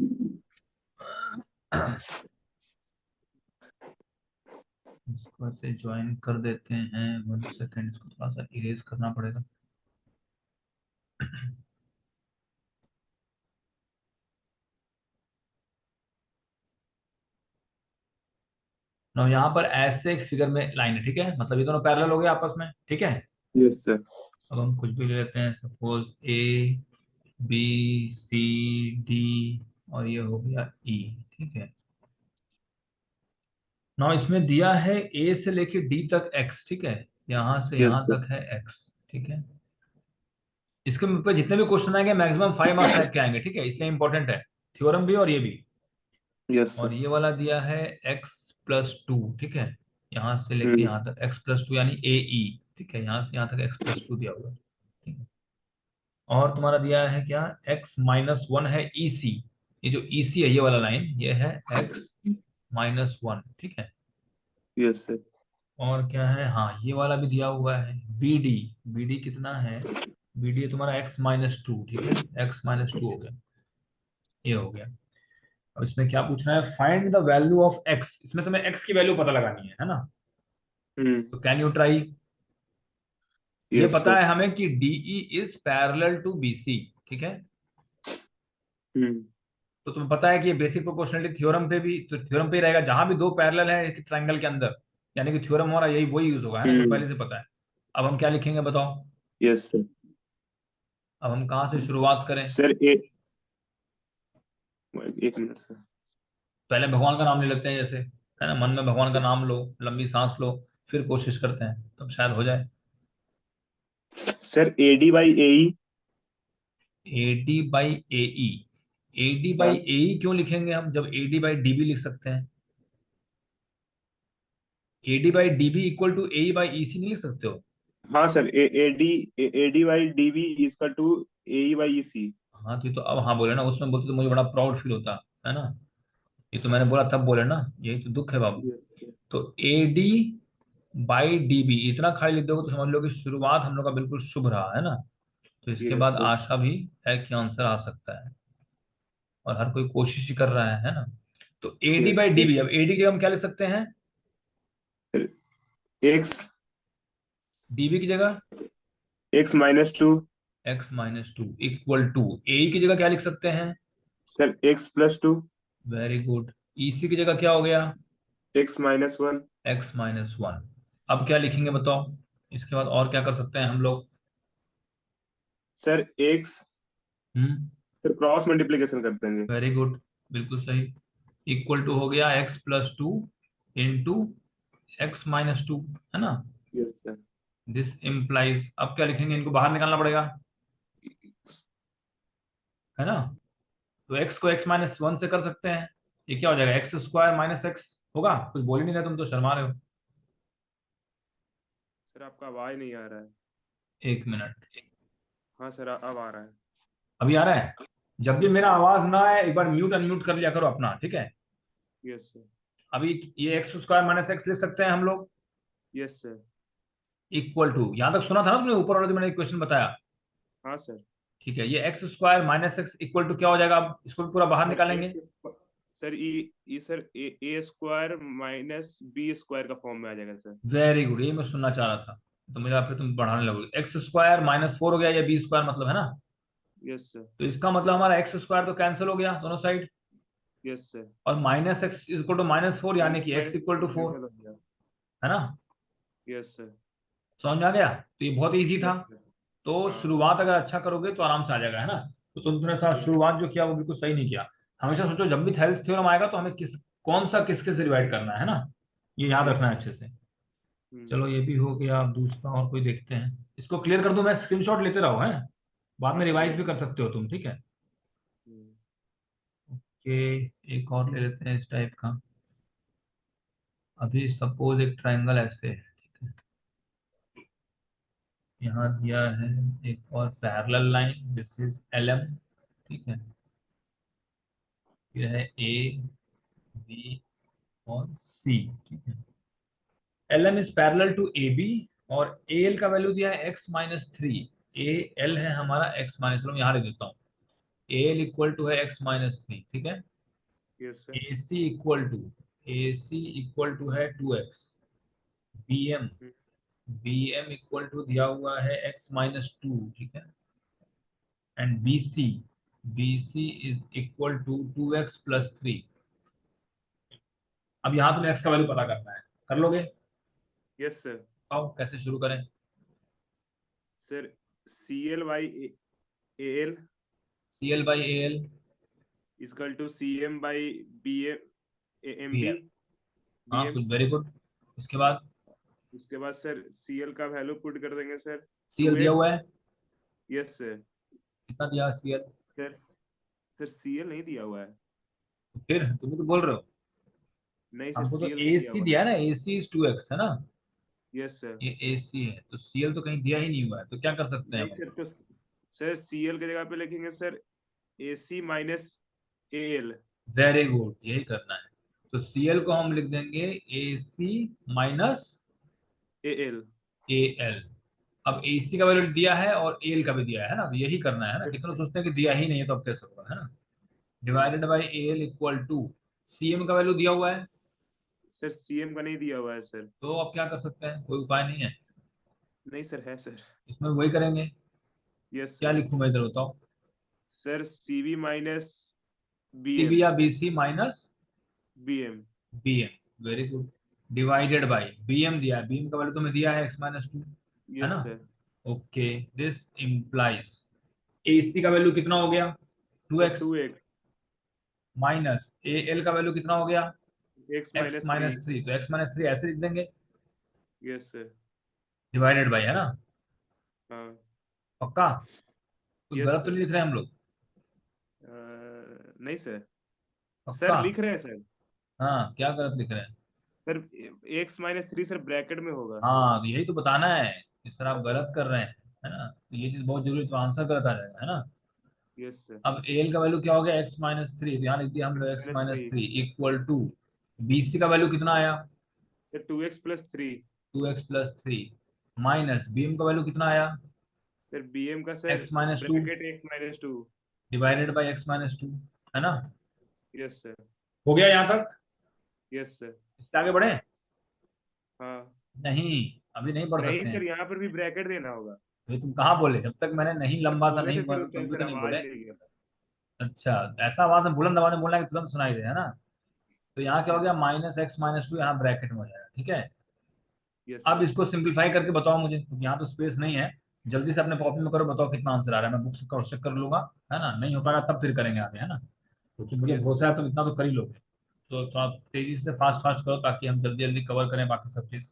इसको ऐसे ज्वाइन कर देते हैं, 1 सेकेंड, इसको थोड़ा सा इरेज करना पड़ेगा। ना यहाँ पर ऐसे एक फिगर में लाइन है, ठीक है, मतलब ये दोनों पैरेलल हो गए आपस में, ठीक है। Yes sir. अब हम कुछ भी ले लेते हैं, suppose A B C D, और ये हो गया ई, ठीक है। ना इसमें दिया है ए से लेके डी तक एक्स, ठीक है, यहाँ से यस यहाँ सर। तक है एक्स, ठीक है। इसके ऊपर जितने भी क्वेश्चन आएंगे मैक्सिमम 5 मार्क्स टाइप के आएंगे, ठीक है, इसलिए इंपॉर्टेंट है, थ्योरम भी और ये भी। यस और सर। ये वाला दिया है x+2, ठीक है, यहाँ से लेके हम्म। यहाँ तक x+2 यानी ए ई, ठीक है, यहाँ से यहाँ तक x+2 दिया हुआ है, ठीक है। और तुम्हारा दिया है क्या, x-1 है ई सी, ये जो ई सी है ये वाला लाइन, ये है x-1, ठीक है। Yes sir. और क्या है, हाँ ये वाला भी दिया हुआ है बी डी, बी डी कितना है, बी डी तुम्हारा x-2, ठीक है, x-2 हो गया, ये हो गया। अब इसमें क्या पूछना है, find the value of x, इसमें तुम्हें x की वैल्यू पता लगानी है ना। हम्म। तो कैन यू ट्राई। ये यस पता सर। है हमें कि DE is parallel to BC, ठीक है। हम्म। तो तुम्हें पता है कि ये बेसिक प्रोपोर्शनलिटी थ्योरम पे भी, तो थ्योरम पे ही रहेगा जहां भी दो पैरेलल है ट्रायंगल के अंदर, यानी कि थ्योरम हमारा यही वही यूज होगा, है ना, तो हम्म। पहले से पता है। अब हम क्या लिखेंगे बताओ। Yes sir. अब हम कहाँ से शुरुआत करें। सर एक मिनट सर। पहले भगवान का नाम ले लेते हैं जैसे, है ना, मन में भगवान का नाम लो, लंबी सांस लो, फिर कोशिश करते हैं, तब शायद हो जाए। Sir AD/AE। AD/AE, AD by हाँ। ए क्यों लिखेंगे हम जब AD/DB लिख सकते हैं। AD/DB इक्वल टू AE/EC नहीं लिख सकते हो। हाँ sir, AD/DB is equal to AE/EC। हाँ तो ये तो अब हाँ बोले ना, उसमें बोलते तो मुझे बड़ा प्राउड फील होता, है ना। ये तो मैंने बोला तब बोले ना, यही तो दुख है बाबू। यस। तो AD/DB इतना खाली लिख दोगे तो समझ लो कि शुरुआत हम लोग का बिल्कुल शुभ रहा, है ना। तो इसके यस बाद सर। आशा भी है कि आंसर आ सकता है, और हर कोई कोशिश ही कर रहा है ना। तो एडी यस बाई डीबी, अब एडी की जगह हम क्या लिख सकते हैं, सर। एक्स। डीबी की जगह X-2। x-2 इक्वल टू ए की जगह क्या लिख सकते हैं, sir X+2। Very good. EC की जगह क्या हो गया, X-1। x-1। अब क्या लिखेंगे बताओ, इसके बाद और क्या कर सकते हैं हम लोग। Sir X। हम्म, सर क्रॉस मल्टीप्लिकेशन कर देंगे। वेरी गुड, बिल्कुल सही। इक्वल टू हो गया x+2 इंटू x-2, है ना। Yes sir. दिस इम्प्लाइज, अब क्या लिखेंगे, इनको बाहर निकालना पड़ेगा, है ना। तो x को x-1 से कर सकते हैं, ये क्या हो जाएगा, x² - x होगा। कुछ बोल ही नहीं रहे, तुम तो शर्मा रहे हो। सर आपका आवाज नहीं आ रहा है। 1 मिनट, हाँ सर, अब आ रहा है। अभी आ रहा है। जब भी यस मेरा सर। आवाज ना आए एक बार म्यूट अनम्यूट कर लिया करो अपना, ठीक है। Yes sir. अभी ये x² - x लिख सकते हैं हम लोग, यस सर। इक्वल टू, यहां तक सुना था ना तुमने, ऊपर वाला जो मैंने क्वेश्चन बताया, हाँ सर। ठीक है। ये x² - x इक्वल टू क्या हो जाएगा, अब इसको भी पूरा बाहर सर निकालेंगे। एक्स सर ई सर A² - B² का फॉर्म में आ जाएगा सर। वेरी गुड, ये मैं सुनना चाह रहा था, तो मुझे आप तुम बढ़ाने लगोगे, x² - 4 हो गया, या b² मतलब, है ना। Yes sir. तो इसका मतलब हमारा x² तो कैंसिल हो गया दोनों साइड, यस सर। और -x = -4 यानी माइनस कि x माइनस = 4, कैंसिल हो गया। है ना। Yes sir. समझ में आ गया, तो ये बहुत इजी था। Yes sir. तो हाँ। शुरुआत अगर अच्छा करोगे तो आराम से आ जाएगा, है ना। तो तुमने था यस। शुरुआत जो किया वो बिल्कुल सही नहीं किया। हमेशा सोचो जब भी हेल्थ थ्योरम आएगा तो हमें कौन सा किसके से डिवाइड करना है ना, ये याद यस रखना है सर। अच्छे से। हम्म। चलो ये भी हो गया, अब दूसरा और कोई देखते हैं, इसको क्लियर कर दूं मैं, स्क्रीनशॉट लेते रहो, है, बाद हाँ में सर, रिवाइज भी लेते कर हैं। सकते हो तुम, ठीक है। हम्म। कि एक और ले लेते हैं इस टाइप का। अभी सपोज एक ट्रायंगल ऐसे है, ठीक है, यहाँ दिया है एक और parallel line, this is LM, ठीक है। ये है A, B और C, ठीक है। LM is parallel to AB, और ए एल का वैल्यू दिया है x-3। ए एल है हमारा x-, चलो यहाँ लिख देता हूँ। ए एल इक्वल टू है x-3, ठीक है। Yes sir. A C equal to, A C equal to है 2x। B M, B M equal to दिया हुआ है x-2, ठीक है। And B C, B C is equal to 2x+3। अब यहाँ तुम्हें x का वैल्यू पता करना है, कर लोगे? Yes sir. आओ कैसे शुरू करें। Sir C L by A L C L by A L, equal to C M by B M M B B M. B हाँ एम। कुछ, वेरी गुड। उसके बाद उसके बाद सर सी एल का वैल्यू पुट कर देंगे sir. C L two दिया हुआ एक्स है, यस सर। कितना दिया C L? Sir sir C L नहीं दिया हुआ है। फिर तुम भी तो बोल रहे हो। नहीं सर हमको तो सी एल नहीं ए दिया सी हुआ दिया है ना, ए सी इज 2x है ना। है। Yes sir. ये ए सी है तो सी एल तो कहीं दिया ही नहीं हुआ है, तो क्या कर सकते हैं नहीं हम? सर, तो सर सी एल की जगह पे लिखेंगे sir A C minus A L. Very good, यही करना है। तो सी एल को हम लिख देंगे A C minus A L. A L. अब ए सी का वैल्यू दिया है और ए एल का भी दिया है ना, तो यही करना है ना। यस कितने लोग सर। सोचते हैं कि दिया ही नहीं है तो अब कैसे होगा, है ना। Divided by A L equal to, C M का वैल्यू दिया हुआ है, सर सी एम का नहीं दिया हुआ है सर। तो अब क्या कर सकते हैं, कोई उपाय नहीं है। नहीं सर, है सर। इसमें वही करेंगे। यस क्या सर। लिखूं मैं, इधर बताओ। Sir C B minus B C B M या B C minus B M. B M, very good. Divided by B M दिया है, बी एम का वैल्यू तुम्हें दिया है x-2, है यस ना। Sir. Okay, this implies A C का वैल्यू कितना हो गया, two sir x two x minus A L का वैल्यू कितना हो गया, x x minus three. Minus three तो x-3 ऐसे लिख देंगे, यस सर। डिवाइडेड बाई, है ना। हाँ। पक्का? कुछ यस गलत तो सर। नहीं लिख रहे हैं हम लोग? नहीं सर। सर पक्का? लिख रहे हैं सर। हाँ, क्या गलत लिख रहे हैं? Sir x minus three sir bracket में होगा। हाँ तो यही तो बताना है, इस तरह आप गलत कर रहे हैं, है ना। तो ये चीज बहुत जरूरी है, तो आंसर गलत आ जाएगा, है ना। Yes sir. अब एल का वैल्यू क्या हो गया, x-3, तो यहाँ लिख दिया हम एक्स लोग x minus minus three three equal to, B C का वैल्यू कितना आया, sir two x plus three. 2x+3 minus B M का वैल्यू कितना आया, सर बी एम का sir x-2 bracket x minus two. Divided by x-2, है ना। Yes sir. हो गया यहाँ तक? Yes sir. इससे आगे बढ़े? हाँ। नहीं, अभी नहीं बढ़ नहीं सकते सर, हैं। यहाँ पर भी ब्रैकेट देना होगा। ये तुम कहाँ बोले, जब तक मैंने नहीं सर लंबा सा बोले थे नहीं सर उस टाइम, तुम भी सर तो नहीं आवाज बोले। नहीं गया था। अच्छा, ऐसा आवाज में बुलंद आवाज में बोलना है कि तुरंत सुनाई दे, है ना। तो यहाँ क्या हो गया, यस। -x-2 यहाँ ब्रैकेट में हो जाएगा, ठीक है। यस अब सर। इसको सिंप्लीफाई करके बताओ मुझे, क्योंकि यहाँ तो स्पेस नहीं है। जल्दी से अपने कॉपी में करो, बताओ कितना आंसर आ रहा है, मैं बुक से क्रॉस चेक कर लूंगा। है ना, नहीं हो पाएगा तब फिर करेंगे आगे, है ना। क्योंकि मुझे यस भरोसा सर। है तुम इतना तो कर ही लोगे। तो थोड़ा तेजी से फास्ट फास्ट करो, ताकि हम जल्दी जल्दी कवर करें बाकी सब चीज।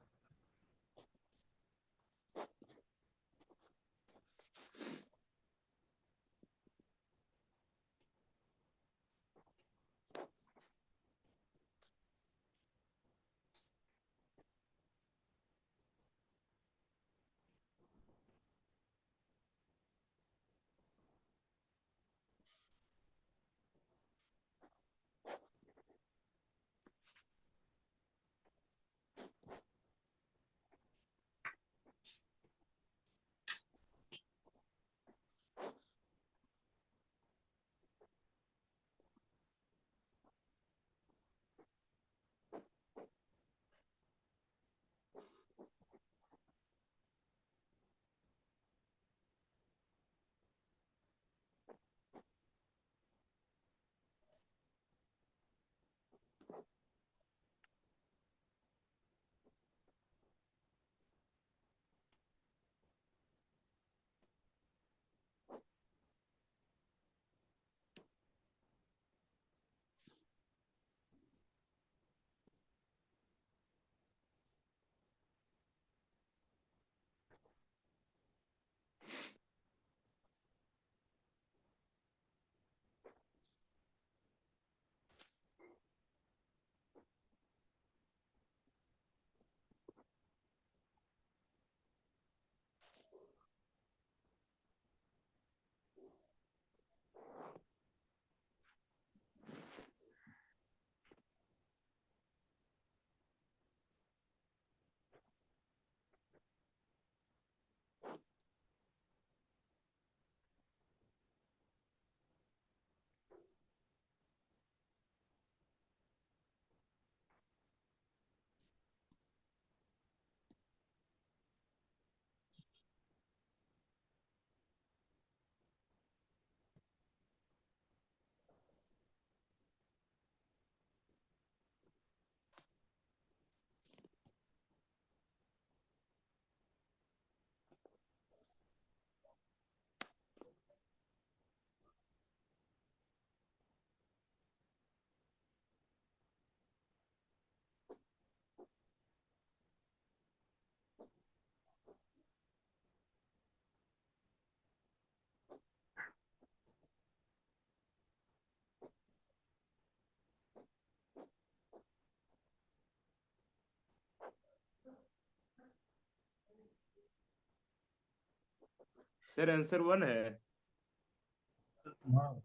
सर आंसर 1 है।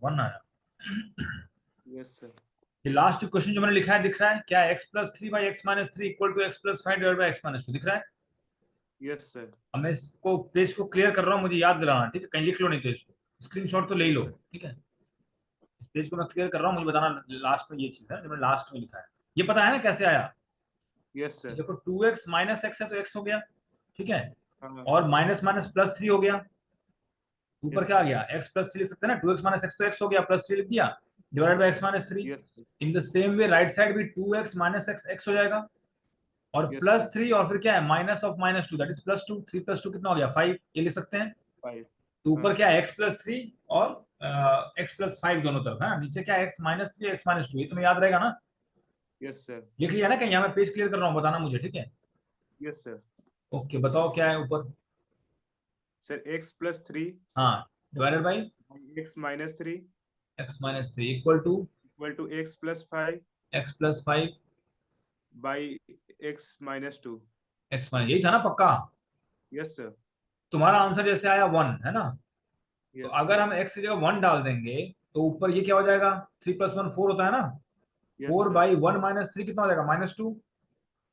1 आया। Yes sir. ये लास्ट क्वेश्चन जो मैंने लिखा है दिख रहा है क्या? x+3/x-3 equal to x+5 divide by x-2 दिख रहा है? Yes sir. अब मैं इसको पेज को क्लियर कर रहा हूँ, मुझे याद दिलाना, ठीक है? कहीं लिख लो नहीं तो इसको स्क्रीनशॉट तो ले ही लो, ठीक है? इस पेज को मैं क्लियर कर रहा हूँ, मुझे बताना लास्ट में ये चीज है जो मैंने लास्ट में लिखा है। ये पता है ना कैसे आया? Yes sir. देखो 2x माइनस x है तो x हो गया, ठीक है? हाँ। और माइनस माइनस +3 हो गया। ऊपर यस क्या आ सर। गया? x+3 लिख सकते हैं ना, 2x माइनस x तो x हो गया, +3 लिख दिया, divided by x-3। Yes sir. In the same way right side भी 2x माइनस x x हो जाएगा, और यस सर। +3 और फिर क्या है? -(-2) दैट इज +2। 3 + 2 कितना हो गया? 5, ये लिख सकते हैं। 5। तो ऊपर हाँ। क्या है? x+3 और x+5 दोनों तरफ है ना, नीचे क्या है? x-3 x-2, ये तुम्हें याद रहेगा ना? Yes sir. लिख लिया ना कहीं? यहाँ मैं पेज क्लियर कर रहा हूँ, बताना मुझे, ठीक है? Yes sir. ओके, बताओ क्या है ऊपर? सर x+3 हाँ, divided by x-3 x-3 equal to equal to x+5 x+5 by x-2। यही था ना पक्का? Yes sir. तुम्हारा आंसर जैसे आया 1 है ना, तो यस अगर सर। हम x की जगह 1 डाल देंगे तो ऊपर ये क्या हो जाएगा? 3 + 1 4 होता है ना, यस 4 सर। बाई 1 माइनस 3 कितना हो जाएगा? -2।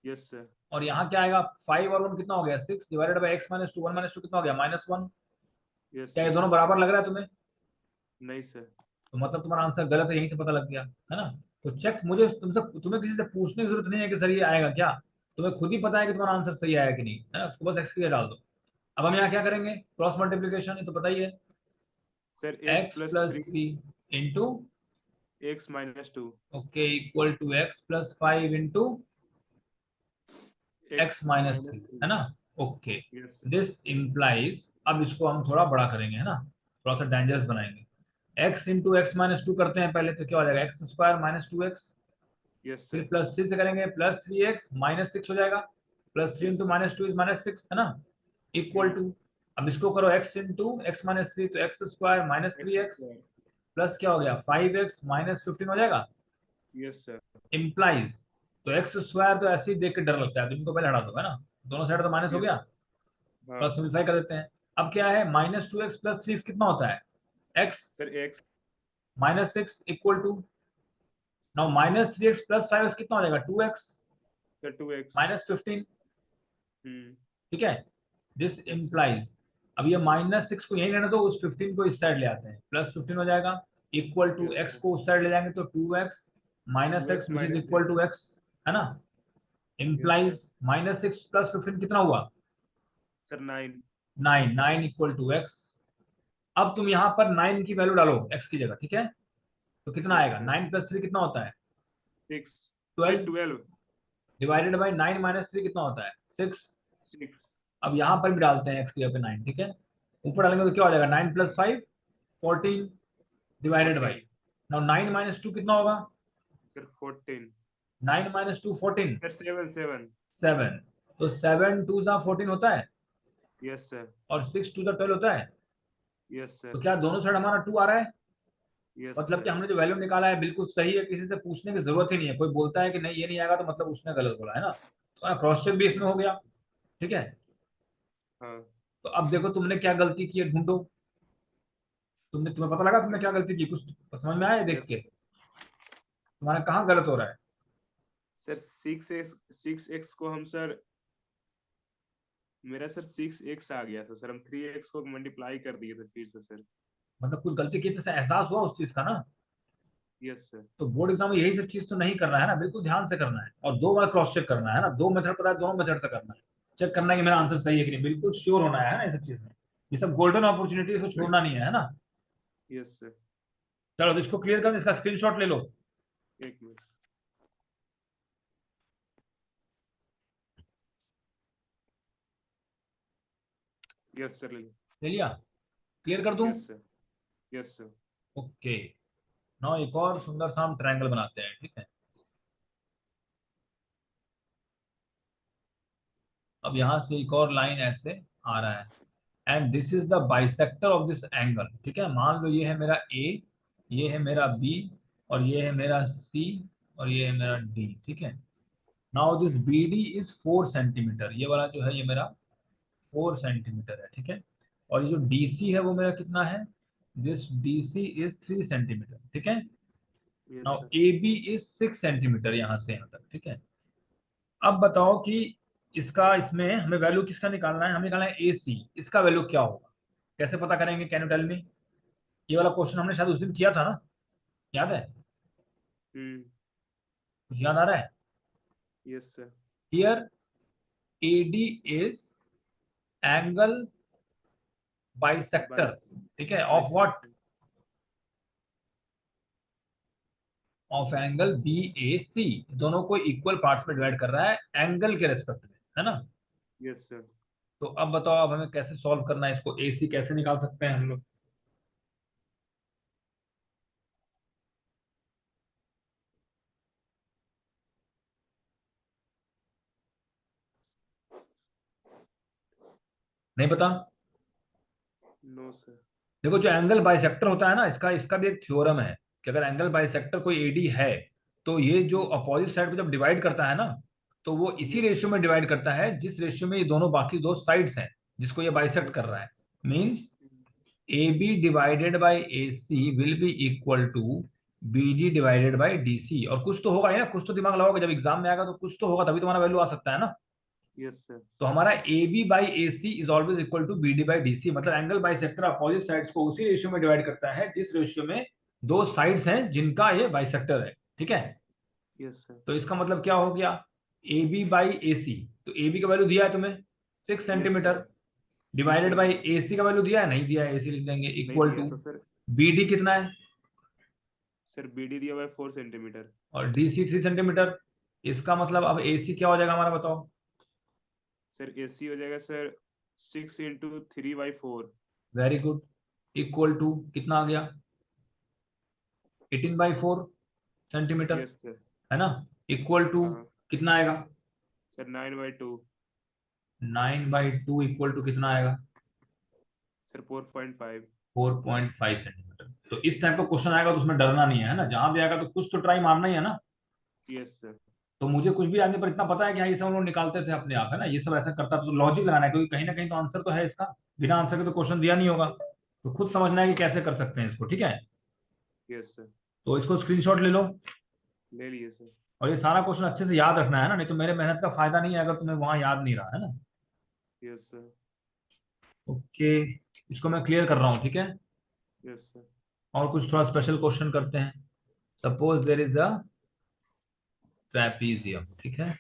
Yes sir. और यहाँ क्या आएगा? 5 और 1 कितना हो गया? 6 डिवाइडेड बाई x-2, 1 - 2 कितना हो गया? -1। यस क्या ये सर। दोनों बराबर लग रहा है तुम्हें? नहीं सर। तो मतलब तुम्हारा आंसर गलत है, यहीं से पता लग गया है ना? तो चेक, यस मुझे तुमसे, तुम्हें किसी से पूछने की जरूरत नहीं है कि सर ये आएगा क्या, तुम्हें खुद ही पता है कि तुम्हारा आंसर सही आया कि नहीं, है ना? उसको बस एक्स की जगह डाल दो। अब हम यहाँ क्या करेंगे? क्रॉस मल्टीप्लीकेशन, ये तो पता ही है। Sir x plus x+3 three into, x-2 okay, equal to x+5 into x-3, x-3। है ना? Okay, yes sir. This implies, अब इसको हम थोड़ा बड़ा करेंगे, है ना, थोड़ा सा डेंजरस बनाएंगे। x इंटू x-2 करते हैं पहले, तो क्या हो जाएगा? x² - 2x। यस फिर सर। +3 से करेंगे, +3x -6 हो जाएगा, +3 इंटू यस। -2 इज -6, है ना? Equal hmm. टू, अब इसको करो x इंटू x-3, तो x² - 3x x²। प्लस क्या हो गया? 5x -15 हो जाएगा। Yes sir. इम्प्लाइज, तो x² तो ऐसे ही देख के डर लगता है, तो इनको पहले हटा दो, है ना? दोनों साइड तो माइनस हो गया, यस। हाँ। प्लस सिंप्लीफाई कर देते हैं। अब क्या है? -2x + 3x कितना होता है? x sir x। -6 equal to, now -3x + 5x कितना हो जाएगा? 2x sir 2x। -15, हम्म। ठीक है? This yes sir. इम्प्लाइज, अब ये -6 को यहीं रहने दो, उस 15 को इस साइड ले आते हैं, +15 हो जाएगा, equal to yes x sir. को उस साइड ले जाएंगे तो 2x -x 2x which is minus equal to x। x, है ना? Yes sir. इम्प्लाइज -6 + 15 कितना हुआ? सर 9। 9, 9 equal to x। अब तुम यहाँ पर 9 की वैल्यू डालो x की जगह, ठीक है? तो कितना यस आएगा? सर। 9 + 3 कितना होता है? 6। नहीं 12, 12। डिवाइडेड बाई 9 - 3 कितना होता है? 6। 6। अब यहाँ पर भी डालते हैं x की जगह पे 9, ठीक है? ऊपर डालेंगे तो क्या हो जाएगा? 9 + 5 14, डिवाइडेड बाई, 14। नाउ 9 - 2 कितना होगा? सर 14। 9 - 2 14, सर 7 7। 7। तो 7 2 14 होता है, यस सर। और 6 2 12 होता है। यस तो सर। क्या दोनों साइड हमारा 2 आ रहा है? यस मतलब कि सर। हमने जो वैल्यू निकाला है बिल्कुल सही है, किसी से पूछने की जरूरत ही नहीं है। कोई बोलता है कि नहीं ये नहीं आएगा, तो मतलब उसने गलत बोला, है ना? तो क्रॉस चेक भी इसमें हो यस। गया, ठीक है? हाँ। तो अब देखो तुमने क्या गलती की है, ढूंढो। तुम्हें पता लगा तुमने क्या गलती की? कुछ समझ में आया देख यस। के? तुम्हारा कहाँ गलत हो रहा है? सर 6x को हम सर, मेरा सर 6x आ गया था सर, हम 3x को मल्टीप्लाई कर दिए थे फिर से सर। मतलब कुछ गलती की तो एहसास हुआ उस चीज का ना? Yes sir. तो बोर्ड एग्जाम में यही सब चीज तो नहीं करना है ना, बिल्कुल ध्यान से करना है, और 2 बार क्रॉस चेक करना है ना। 2 मेथड पता है, दोनों मेथड से करना है, चेक करना है कि मेरा आंसर सही है कि नहीं, बिल्कुल श्योर होना है ना ये सब चीज में। ये सब गोल्डन अपॉर्चुनिटी, इसको छोड़ना नहीं है ना? Yes sir. चलो, तो इसको क्लियर कर, इसका स्क्रीनशॉट ले लो। एक मिनट। यस सर ले लो। ले लिया? क्लियर कर दूं? Yes sir. Yes sir. Okay, now एक और सुंदर सा हम ट्रायंगल बनाते हैं, ठीक है? अब यहां से एक और लाइन ऐसे आ रहा है, and this is the bisector of this angle, ठीक है? मान लो ये है मेरा ए, ये है मेरा बी, और ये है मेरा सी, और ये है मेरा डी, ठीक है? Now this B D is 4 centimetre, ये वाला जो है ये मेरा 4 सेंटीमीटर है, ठीक है? और ये जो डीसी है वो मेरा कितना है, दिस डीसी इज 3 सेंटीमीटर, ठीक है। Yes now sir. A B is 6 centimetre यहाँ से यहाँ तक, ठीक है। अब बताओ कि इसका, इसमें हमें वैल्यू किसका निकालना है, हमें निकालना है ए सी, इसका वैल्यू क्या होगा, कैसे पता करेंगे, कैन यू टेल मी। ये वाला क्वेश्चन हमने शायद उस दिन किया था ना, याद है, कुछ याद आ रहा है। Yes sir. Here A D is angle bisector, ठीक है, of what, of angle B A C, दोनों को इक्वल पार्ट्स में डिवाइड कर रहा है एंगल के रेस्पेक्ट में, है ना। Yes sir. तो अब बताओ, अब हमें कैसे सॉल्व करना है इसको, ए सी कैसे निकाल सकते हैं हम लोग। नहीं पता। No sir. देखो जो एंगल बाइसेक्टर होता है ना, इसका इसका भी एक थ्योरम है कि अगर एंगल बाइसेक्टर कोई एडी है तो ये जो अपोजिट साइड को जब डिवाइड करता है ना, तो वो इसी Yes. रेशियो में डिवाइड करता है जिस रेशियो में ये दोनों बाकी दो साइड्स हैं जिसको ये बाइसेक्ट कर रहा है। Means A B divided by A C will be equal to B D divided by D C. और कुछ तो होगा ही ना, कुछ तो दिमाग लगाओगे, जब एग्जाम में आएगा तो कुछ तो होगा, तभी तुम्हारा वैल्यू आ सकता है ना। Yes sir. तो हमारा A B by A C is always equal to B D by D C, मतलब एंगल बाइसेक्टर अपोजिट साइड्स को उसी रेशियो में डिवाइड करता है जिस रेशियो में दो साइड्स हैं जिनका ये बाइसेक्टर है, ठीक है। Yes sir. तो इसका मतलब क्या हो गया, ए बी बाई ए सी, तो ए बी का वैल्यू दिया है तुम्हें 6 centimetre, divided by A C का वैल्यू दिया है, नहीं दिया है, ए सी लिख देंगे इक्वल टू तो सर, बी डी कितना है, सर बी डी दिया हुआ है 4 सेंटीमीटर और डी सी 3 सेंटीमीटर। इसका मतलब अब ए सी क्या हो जाएगा हमारा, बताओ। सर। ए सी हो जाएगा sir 6 × 3/4। Very good, equal to कितना आ गया, 18/4 सेंटीमीटर, यस सर। है ना। इक्वल टू हाँ कितना आएगा, सर 9/2। 9/2 इक्वल टू कितना आएगा, सर 4.5। 4.5 सेंटीमीटर। तो इस टाइप का क्वेश्चन आएगा तो उसमें डरना नहीं है ना, जहां भी आएगा तो कुछ तो ट्राई मारना ही है ना। Yes sir. तो मुझे कुछ भी आने पर इतना पता है कि हाँ ये सब हम लोग निकालते थे अपने आप, है ना, ये सब ऐसा करता तो लॉजिक लगाना है, क्योंकि कहीं ना कहीं तो आंसर तो है इसका, बिना आंसर के तो क्वेश्चन दिया नहीं होगा, तो खुद समझना है कि कैसे कर सकते हैं इसको, ठीक है। Yes sir. तो इसको स्क्रीनशॉट ले लो, ले लिए सर। और ये सारा क्वेश्चन अच्छे से याद रखना है ना, नहीं तो मेरे मेहनत का फायदा नहीं है अगर तुम्हें वहां याद नहीं रहा, है ना। Yes sir. ओके, इसको मैं क्लियर कर रहा हूँ, ठीक है। Yes sir. और कुछ थोड़ा स्पेशल क्वेश्चन करते हैं। Suppose there is a trapezium, ठीक है।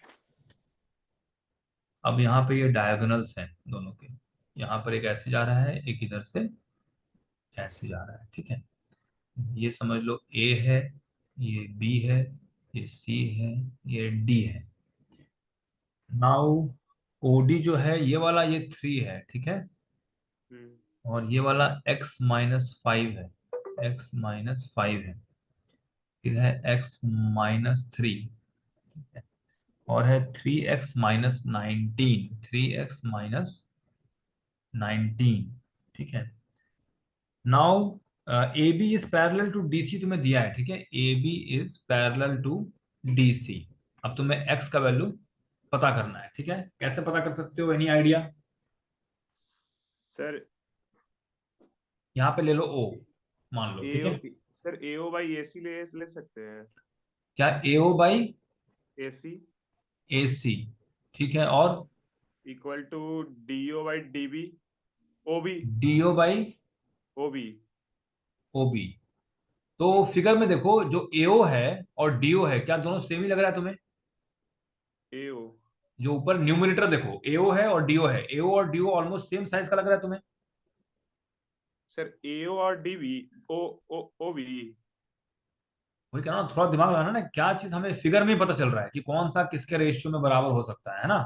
अब यहाँ पे ये डायगोनल्स हैं दोनों के, यहाँ पर एक ऐसे जा रहा है, एक इधर से ऐसे जा रहा है, ठीक है। ये समझ लो ए है, ये बी है, ये सी है, ये डी है। नाउ ओडी जो है ये वाला, ये 3 है, ठीक है। और ये वाला x-5 है, x-5 है, फिर है x-3, ठीक है। और है 3x-19, 3x-19, ठीक है। Now A B is parallel to D C तुम्हें दिया है, ठीक है, A B is parallel to D C. अब तुम्हें x का वैल्यू पता करना है, ठीक है। कैसे पता कर सकते हो, एनी आइडिया। सर यहाँ पे ले लो ओ, मान लो, ठीक एओ, है। सर एओ बाई एसी ले सकते हैं। क्या ए ओ बाई एसी ए सी, ठीक है, और equal to D O by D B O B D O by O B. O B. तो फिगर में देखो, जो एओ है और डीओ है, क्या दोनों सेम ही लग रहा है तुम्हें। एओ जो ऊपर न्यूमरेटर देखो, एओ है और डीओ है, एओ और डीओ ऑलमोस्ट सेम साइज का लग रहा है तुम्हें। सर एओ और डीबी ओ ओ ओबी। वही कह रहा हूं, थोड़ा दिमाग लगाना ना, क्या चीज हमें फिगर में ही पता चल रहा है कि कौन सा किसके रेशियो में बराबर हो सकता है ना।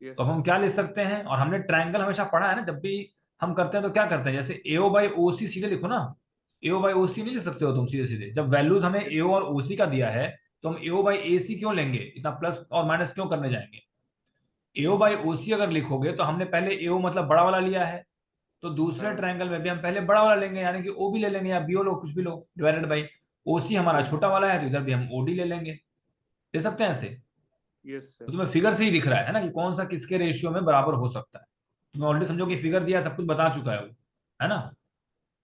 तो यस हम सर। क्या ले सकते हैं, और हमने ट्रायंगल हमेशा पढ़ा है ना, जब भी हम करते हैं तो क्या करते हैं, जैसे एओ बाई ओ सी सीधे लिखो ना, एओ बाई ओ सी नहीं लिख सकते हो तुम सीधे सीधे, जब वैल्यूज हमें एओ और ओ सी का दिया है तो हम एओ बाई ए सी क्यों लेंगे, इतना प्लस और माइनस क्यों करने जाएंगे। एओ बाई ओ सी अगर लिखोगे तो हमने पहले एओ मतलब बड़ा वाला लिया है, तो दूसरे हाँ। ट्रायंगल में भी हम पहले बड़ा वाला लेंगे, यानी कि ओ भी ले लेंगे, या बी ओ लो, कुछ भी लो, डिवाइडेड बाई ओ सी हमारा छोटा वाला है, तो इधर भी हम ओडी ले लेंगे, ले सकते हैं ऐसे। यस तो सर। तुम्हें फिगर से ही दिख रहा है ना कि कौन सा किसके रेशियो में बराबर हो सकता है। तुम्हें ऑलरेडी समझो कि फिगर दिया है, सब कुछ बता चुका है वो, है ना।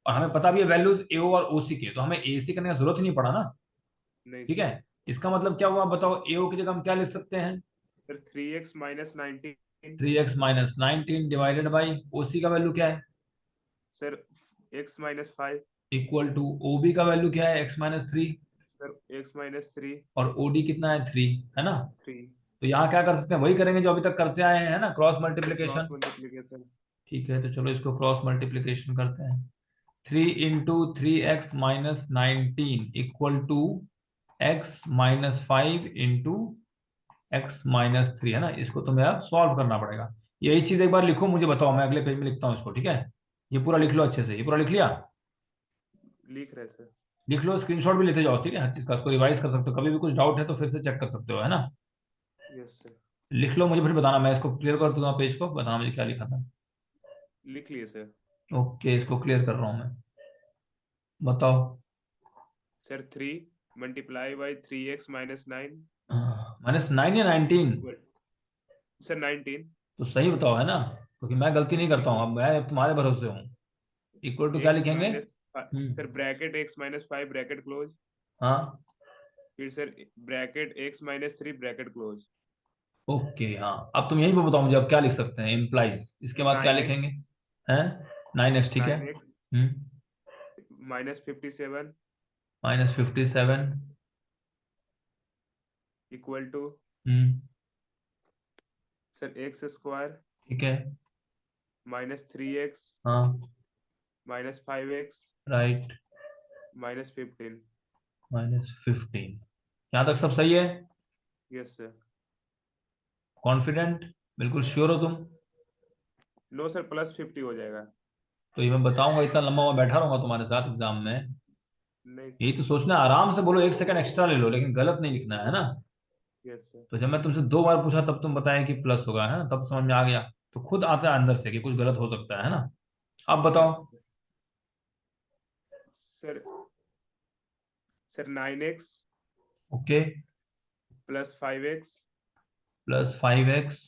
और हमें पता भी है वैल्यूज एओ और ओसी के, तो हमें एसी करने का जरूरत ही नहीं पड़ा ना। नहीं ठीक सर। है, इसका मतलब क्या हुआ बताओ, एओ की जगह हम क्या लिख सकते हैं, sir 3x minus 19। 3x - 19 divided by OC का वैल्यू क्या है, sir x minus 5। Equal to OB का वैल्यू क्या है, x - 3, सर x माइनस 3। और ओडी कितना है 3, है ना। 3। तो यहाँ क्या कर सकते हैं, वही करेंगे जो अभी तक करते आए हैं, है ना, cross sir cross multiplication. Multiplication. ठीक है, तो चलो इसको क्रॉस मल्टीप्लीकेशन करते हैं। 3 × 3x - 19 equal to x - 5 × x - 3, है ना। इसको तुम्हें अब सॉल्व करना पड़ेगा। यही चीज एक बार लिखो, मुझे बताओ, मैं अगले पेज में लिखता हूँ इसको, ठीक है। ये पूरा लिख लो अच्छे से, ये पूरा लिख लिया, लिख रहे सर। लिख लो, स्क्रीनशॉट भी लेते जाओ, ठीक है, हर चीज का, उसको रिवाइज कर सकते हो, कभी भी कुछ डाउट है तो फिर से चेक कर सकते हो, है ना। Yes sir. लिख लो, मुझे फिर बताना, मैं इसको क्लियर कर दूंगा, पेज को बताना मुझे क्या लिखा था। लिख लिए सर। ओके, इसको क्लियर कर रहा हूँ मैं, बताओ। Sir 3 multiply by 3x minus 9 -9 या 19, इक्वल। सर 19। तो सही बताओ, है ना, क्योंकि मैं गलती नहीं सर करता हूँ, अब मैं तुम्हारे भरोसे हूँ। इक्वल टू क्या x लिखेंगे। Minus. Sir bracket x minus 5 bracket close. हाँ, फिर sir bracket x minus 3 bracket close. Okay, हाँ, अब तुम यहीं पे बताओ मुझे, अब क्या लिख सकते हैं, इम्प्लाइज, इसके सर बाद क्या 9x। लिखेंगे, हैं। 9x, ठीक है। 9x minus 57 -57, equal to sir x square ठीक है। माइनस 3x हाँ, माइनस 5x राइट, माइनस 15। -15, यहाँ तक सब सही है। Yes sir. कॉन्फिडेंट, बिल्कुल श्योर हो तुम। नो सर प्लस 50 हो जाएगा। तो ये मैं बताऊंगा, इतना लंबा मैं बैठा रहूंगा तुम्हारे साथ एग्जाम में। नहीं यही सर। तो सोचना, आराम से बोलो, 1 सेकंड एक्स्ट्रा ले लो, लेकिन गलत नहीं लिखना है ना। Yes sir. तो जब मैं तुमसे 2 बार पूछा तब तुम बताए कि प्लस होगा, है ना, तब समझ में आ गया। तो खुद आता है अंदर से कि कुछ गलत हो सकता है ना। अब बताओ। Yes sir. Sir 9x okay, plus 5x +5x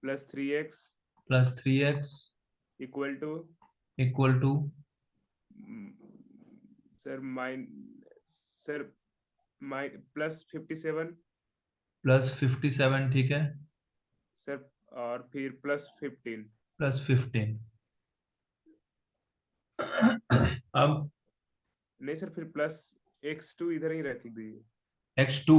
plus 3x +3x equal to equal to sir sir plus 57 +57, ठीक है, सर और फिर प्लस 15। +15। अब नहीं सर फिर प्लस x2 इधर ही रख दीजिए। x2,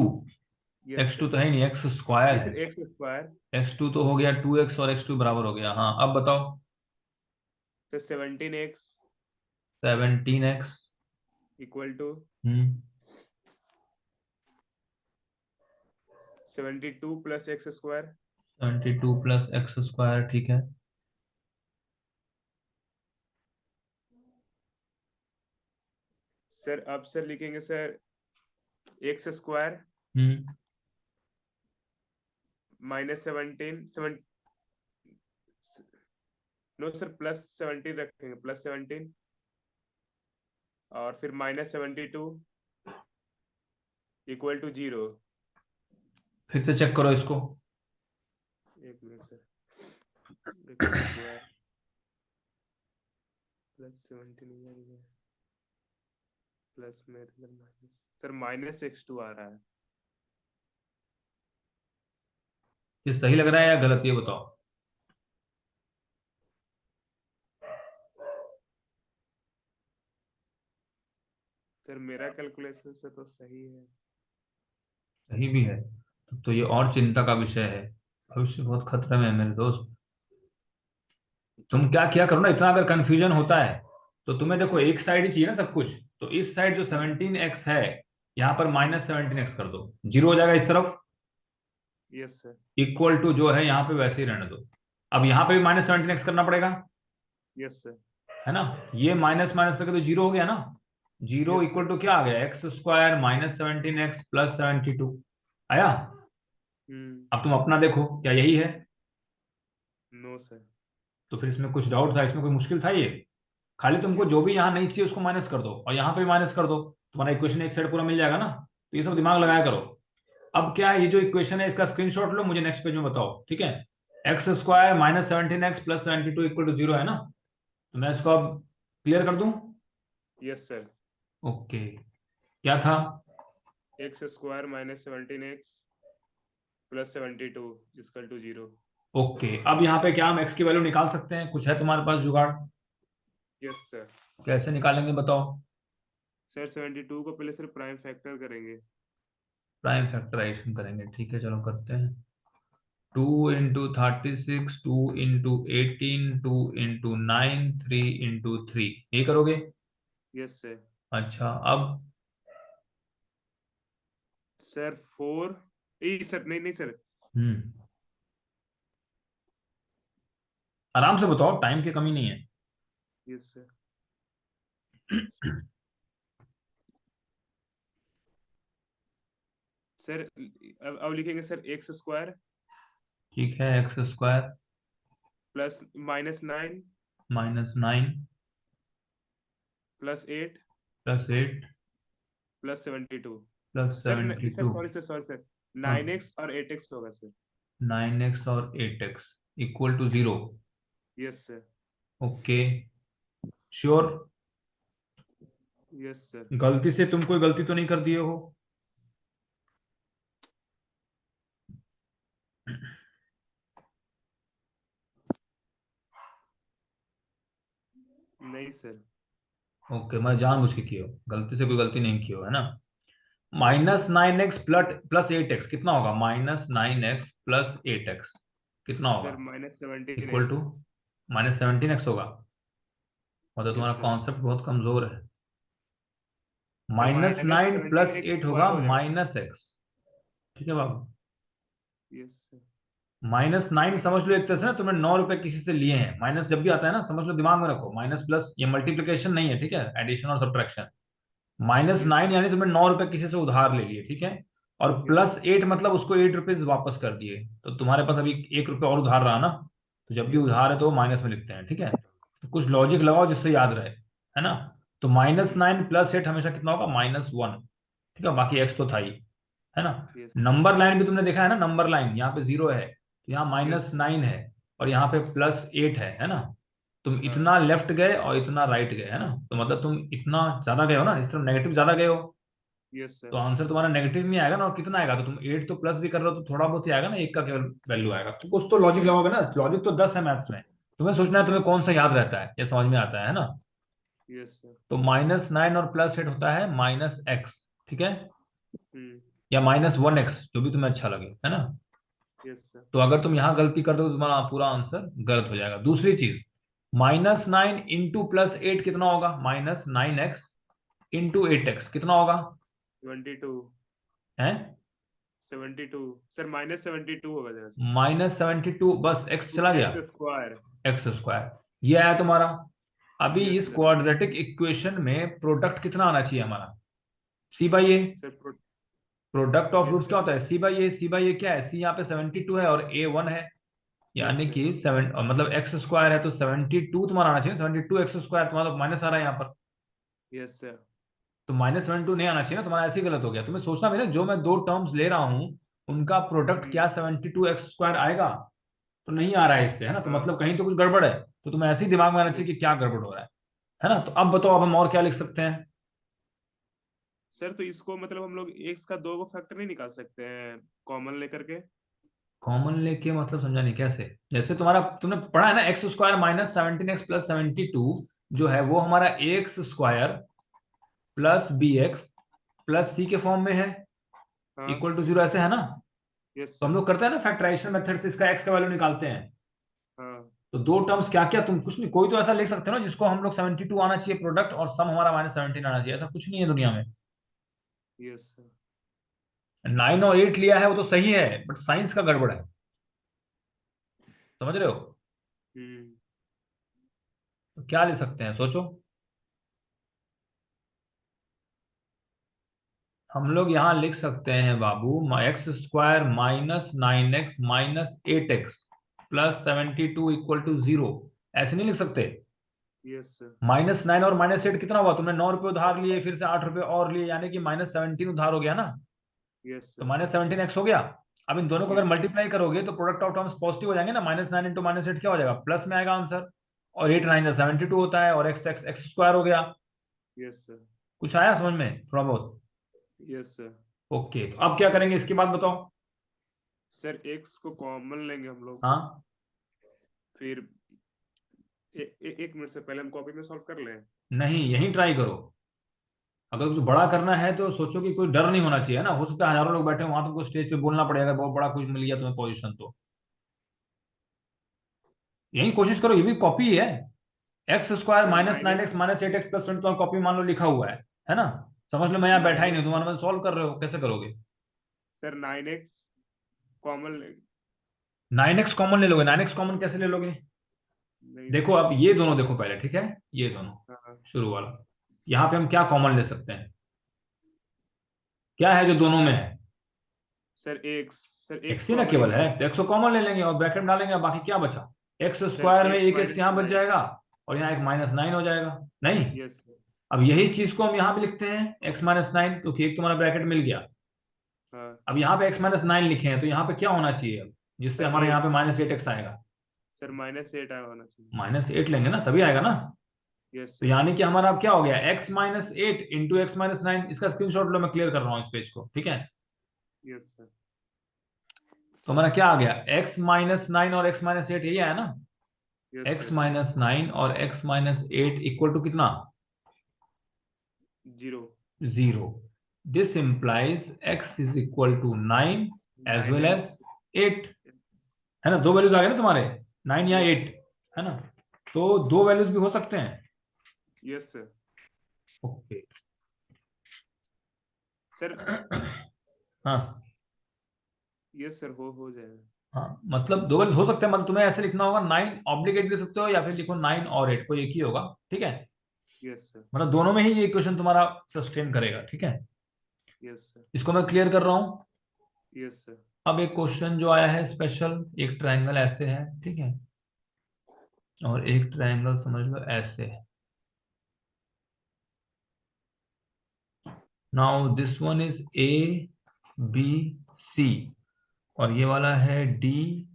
yes x2 sir. तो है ही नहीं, x स्क्वायर नहीं है। सर एक्स स्क्वायर x2 तो हो गया 2x, और x2 बराबर हो गया, हाँ, अब बताओ। Sir 17x 17x equal to hmm 72 plus x square. 72 + x square, ठीक है। सर अब सर लिखेंगे sir x square hmm minus 17 no sir plus 17 रखेंगे प्लस 17 और फिर माइनस 72 इक्वल टू 0। फिर से चेक करो इसको। एक minute sir x square plus 17 plus में माइनस सर माइनस x2 आ रहा है। ये सही लग रहा है या गलत, ये बताओ। सर मेरा कैलकुलेशन से तो सही है। सही भी है, तो ये और चिंता का विषय है, भविष्य बहुत खतरे में है मेरे दोस्त। तुम क्या किया करो ना, इतना अगर कंफ्यूजन होता है तो तुम्हें देखो, एक साइड ही चाहिए ना सब कुछ, तो इस साइड जो 17x है, यहाँ पर -17x कर दो, 0 हो जाएगा इस तरफ। Yes sir. इक्वल टू जो है यहाँ पे वैसे ही रहने दो। अब यहाँ पे भी -17x करना पड़ेगा, यस सर। है ना। ये माइनस माइनस करके तो 0 हो गया ना। 0 यस इक्वल सर। टू क्या आ गया, x² -17x +72 आया। अब तुम अपना देखो, क्या यही है। No sir. तो फिर इसमें कुछ डाउट था, इसमें कोई मुश्किल था ये। खाली तुमको जो यस भी यहाँ नहीं चाहिए उसको माइनस कर दो, और यहाँ पे भी माइनस कर दो, तुम्हारा इक्वेशन एक साइड पूरा मिल जाएगा ना। तो ये सब दिमाग लगाया यस करो। अब क्या है, ये जो इक्वेशन है इसका स्क्रीनशॉट लो, मुझे नेक्स्ट पेज में बताओ, ठीक है। X square minus 17x plus 72 equal to 0 है ना, तो मैं इसको अब क्लियर कर दूं। Yes sir. ओके, क्या था? X square minus 17x plus 72 equal to 0। Okay, अब यहाँ पे क्या हम x की वैल्यू निकाल सकते हैं? कुछ है तुम्हारे पास जुगाड़? Yes sir. कैसे निकालेंगे बताओ? सर 72 को पहले सर प्राइम फैक्टर करेंगे। प्राइम फैक्टराइजेशन करेंगे, ठीक है चलो करते हैं। 2 × 36, 2 × 18, 2 × 9, 3 × 3, ये करोगे? Yes sir. अच्छा, अब सर 4 सर नहीं नहीं सर। आराम से बताओ, टाइम की कमी नहीं है। Yes sir. सर अब लिखेंगे सर एक्स स्क्वायर ठीक है, x square plus -9 -9 plus 8 plus 8 plus 72। Plus sir 72। Sorry sir हाँ, 9x और 8x होगा सर। 9x और 8x equal to 0। Yes sir. Okay, sure? Yes sir. गलती से तुम कोई गलती तो नहीं कर दिए हो? नहीं सर। ओके, मैं जानबूझ के किया हूँ, गलती से कोई गलती नहीं की हो, है ना? Yes sir. -9x plus 8x कितना होगा? -9x प्लस 8x कितना होगा? Sir minus equal to 17x। -17x होगा। मतलब यस तुम्हारा सर। कॉन्सेप्ट बहुत कमजोर है। सर -9 प्लस 8 होगा -17x² हो जाएगा सर। -x, ठीक है बाबू? Yes sir. -9 समझ लो, एक तरह से ना तुमने 9 रुपए किसी से लिए हैं। माइनस जब भी आता है ना, समझ लो, दिमाग में रखो, माइनस प्लस ये मल्टीप्लिकेशन नहीं है, ठीक है, एडिशन और सब्ट्रैक्शन। Yes -9 sir. यानी तुमने 9 रुपए किसी से उधार ले लिए, ठीक है। और यस प्लस 8 मतलब उसको 8 रुपीज वापस कर दिए, तो तुम्हारे पास अभी 1 रुपये और उधार रहा ना। तो जब भी यस उधार है तो माइनस में लिखते हैं, ठीक है। तो कुछ यस लॉजिक लगाओ जिससे याद रहे, है ना। तो -9 प्लस 8 हमेशा कितना होगा? -1, ठीक है, बाकी एक्स तो था ही, है ना। यस नंबर लाइन भी तुमने देखा है ना, नंबर लाइन यहाँ पे 0 है, तो यहाँ यस -9 है, और यहाँ पे +8 है ना। तुम हाँ। इतना लेफ्ट गए और इतना राइट गए, है ना, तो मतलब तुम इतना ज्यादा गए हो ना, इस तरफ नेगेटिव ज्यादा गए हो, यस तो सर। आंसर तुम्हारा नेगेटिव में आएगा ना। और कितना आएगा? तो तुम 8 तो प्लस भी कर रहे हो, तो थोड़ा बहुत ही आएगा ना, 1 का केवल वैल्यू आएगा। तो कुछ तो लॉजिक लगाओगे ना, लॉजिक तो 10 है मैथ्स में। तुम्हें सोचना है तुम्हें यस कौन सा याद रहता है, ये समझ में आता है ना। Yes sir. तो -9 और +8 होता है -x, ठीक है, हम्म। या -1x, जो भी तुम्हें अच्छा लगे, है ना। Yes sir. तो अगर तुम यहाँ गलती कर दो तो तुम्हारा पूरा आंसर गलत हो जाएगा। दूसरी चीज, -9 इंटू +8 कितना होगा? -9x इंटू 8x कितना होगा? 72। है 72 सर -72 होगा जरा सर। -72, बस x चला गया, एक्स स्क्वायर। एक्स स्क्वायर, ये आया तुम्हारा। अभी यस इस सर। क्वाड्रेटिक इक्वेशन में प्रोडक्ट कितना आना चाहिए हमारा? c/a। Sir product of yes roots क्या सर। होता है? c/a। c/a क्या है? c यहाँ पे 72 है और a 1 है, यस यानी सर। कि 7, मतलब एक्स स्क्वायर है तो 72 तुम्हारा आना चाहिए। 72 एक्स स्क्वायर, तुम्हारा तो माइनस आ रहा है यहाँ पर, यस सर। तो -72 नहीं आना चाहिए ना, तुम्हारा ऐसे ही गलत हो गया। तुम्हें सोचना भी ना, जो मैं दो टर्म्स ले रहा हूँ उनका प्रोडक्ट क्या 72 एक्स स्क्वायर आएगा? तो नहीं आ रहा है इससे, है ना, तो हाँ मतलब कहीं तो कुछ गड़बड़ है। तो तुम्हें ऐसे ही दिमाग में आना चाहिए यस कि क्या गड़बड़ हो रहा है ना। तो अब बताओ, अब हम और क्या लिख सकते हैं? सर। तो इसको मतलब हम लोग एक्स का दो को फैक्टर नहीं निकाल सकते हैं कॉमन लेकर के? कॉमन लेके मतलब समझा नहीं, कैसे? जैसे तुम्हारा तुमने पढ़ा है ना, एक्स स्क्वायर -17x प्लस 72 जो है वो हमारा x square plus bx plus c के फॉर्म में है, हाँ। इक्वल टू 0, ऐसे है ना। यस तो हम सर। लोग करते हैं ना फैक्टराइजेशन मेथड से, इसका x का वैल्यू निकालते हैं। हाँ। तो दो टर्म्स क्या क्या, तुम कुछ नहीं, कोई तो ऐसा लिख सकते हो ना जिसको हम लोग 72 आना चाहिए प्रोडक्ट, और सम हमारा -17 आना चाहिए। ऐसा कुछ नहीं है दुनिया में। Yes sir. 9 और 8 लिया है वो तो सही है, बट साइंस का गड़बड़ है, समझ रहे हो। हम्म। तो क्या ले सकते हैं, सोचो। हम लोग यहाँ लिख सकते हैं बाबू, x square -9x -8x plus 72 equal to 0, ऐसे नहीं लिख सकते। Yes sir. -9 और -8 कितना हुआ? तुमने 9 रुपए उधार लिए, फिर से 8 रुपए और लिए, यानी कि -17 उधार हो गया ना। यस तो सर। -17x हो गया। अब इन दोनों को अगर Yes. मल्टीप्लाई करोगे तो प्रोडक्ट ऑफ टर्म्स पॉजिटिव हो जाएंगे ना, -9 इंटू -8 क्या हो जाएगा, प्लस में आएगा आंसर, और 8 9 72 होता है, और x x स्क्वायर हो गया। Yes sir. कुछ आया समझ में थोड़ा बहुत? Yes sir. ओके, तो अब क्या करेंगे इसके बाद बताओ। सर x को कॉमन लेंगे हम लोग, हाँ फिर एक मिनट से पहले हम कॉपी में सॉल्व कर लें। नहीं, यही ट्राई करो। अगर कुछ बड़ा करना है तो सोचो कि कोई डर नहीं होना चाहिए ना, हो सकता है हजारों लोग बैठे हो वहां, तुमको स्टेज पे बोलना पड़ेगा, बहुत बड़ा कुछ मिल गया तुम्हें पोजीशन, तो यही कोशिश करो, ये भी कॉपी है। X square sir -9x -8x plus 20 तुम्हारा कॉपी मान लो लिखा हुआ है ना। समझ लो मैं यहाँ बैठा ही नहीं, तुम्हारा मैं सॉल्व कर रहे हो, कैसे करोगे? सर 9x कॉमन ले, 9x कॉमन ले लोगे? 9x कॉमन कैसे ले लोगे? नहीं देखो सर। अब ये दोनों देखो पहले, ठीक है, ये दोनों हाँ शुरू वाला, यहाँ पे हम क्या कॉमन ले सकते हैं, क्या है जो दोनों में है? सर सर एक्स ही ना केवल है, तो एक्स को कॉमन ले लेंगे और ब्रैकेट में डालेंगे, बाकी क्या बचा, एक्स स्क्वायर में एक एक्स यहाँ बच जाएगा और यहाँ एक -9 हो जाएगा, नहीं? Yes sir. अब यही चीज को हम यहाँ पे लिखते हैं x -9, क्योंकि एक तुम्हारा ब्रैकेट मिल गया। हाँ अब यहाँ पे x -9 लिखे हैं, तो यहाँ पे क्या होना चाहिए अब, जिससे सर हमारे यहाँ 8 पे -8x आएगा? सर -8 आया होना चाहिए। -8 लेंगे ना, तभी आएगा ना। यस तो सर। यानी कि हमारा अब क्या हो गया, x -8 इंटू x -9, इसका स्क्रीनशॉट लो, मैं क्लियर कर रहा हूँ इस पेज को, ठीक है। Yes sir. तो हमारा क्या आ गया, x -9 और x -8 यही आया ना, यस x सर। -9 और x -8 इक्वल टू कितना, 0 0। This implies x is equal to 9 as well as 8, है ना। दो वैल्यूज आ गए ना तुम्हारे, 9 या 8, है ना, तो दो वैल्यूज भी हो सकते हैं। Yes sir. ओके सर हाँ यस सर, हो जाएगा। हाँ, मतलब दो वैल्यूज हो सकते हैं, मतलब तुम्हें ऐसे लिखना होगा 9/8 दे सकते हो, या फिर लिखो 9 और 8, कोई एक ही होगा, ठीक है। Yes sir. मतलब दोनों में ही ये इक्वेशन तुम्हारा सस्टेन करेगा, ठीक है। Yes sir. इसको मैं क्लियर कर रहा हूँ। Yes sir. अब एक क्वेश्चन जो आया है स्पेशल, एक ट्रायंगल ऐसे है, ठीक है, और एक ट्रायंगल समझ लो ऐसे है। Now this one is A B C, और ये वाला है डी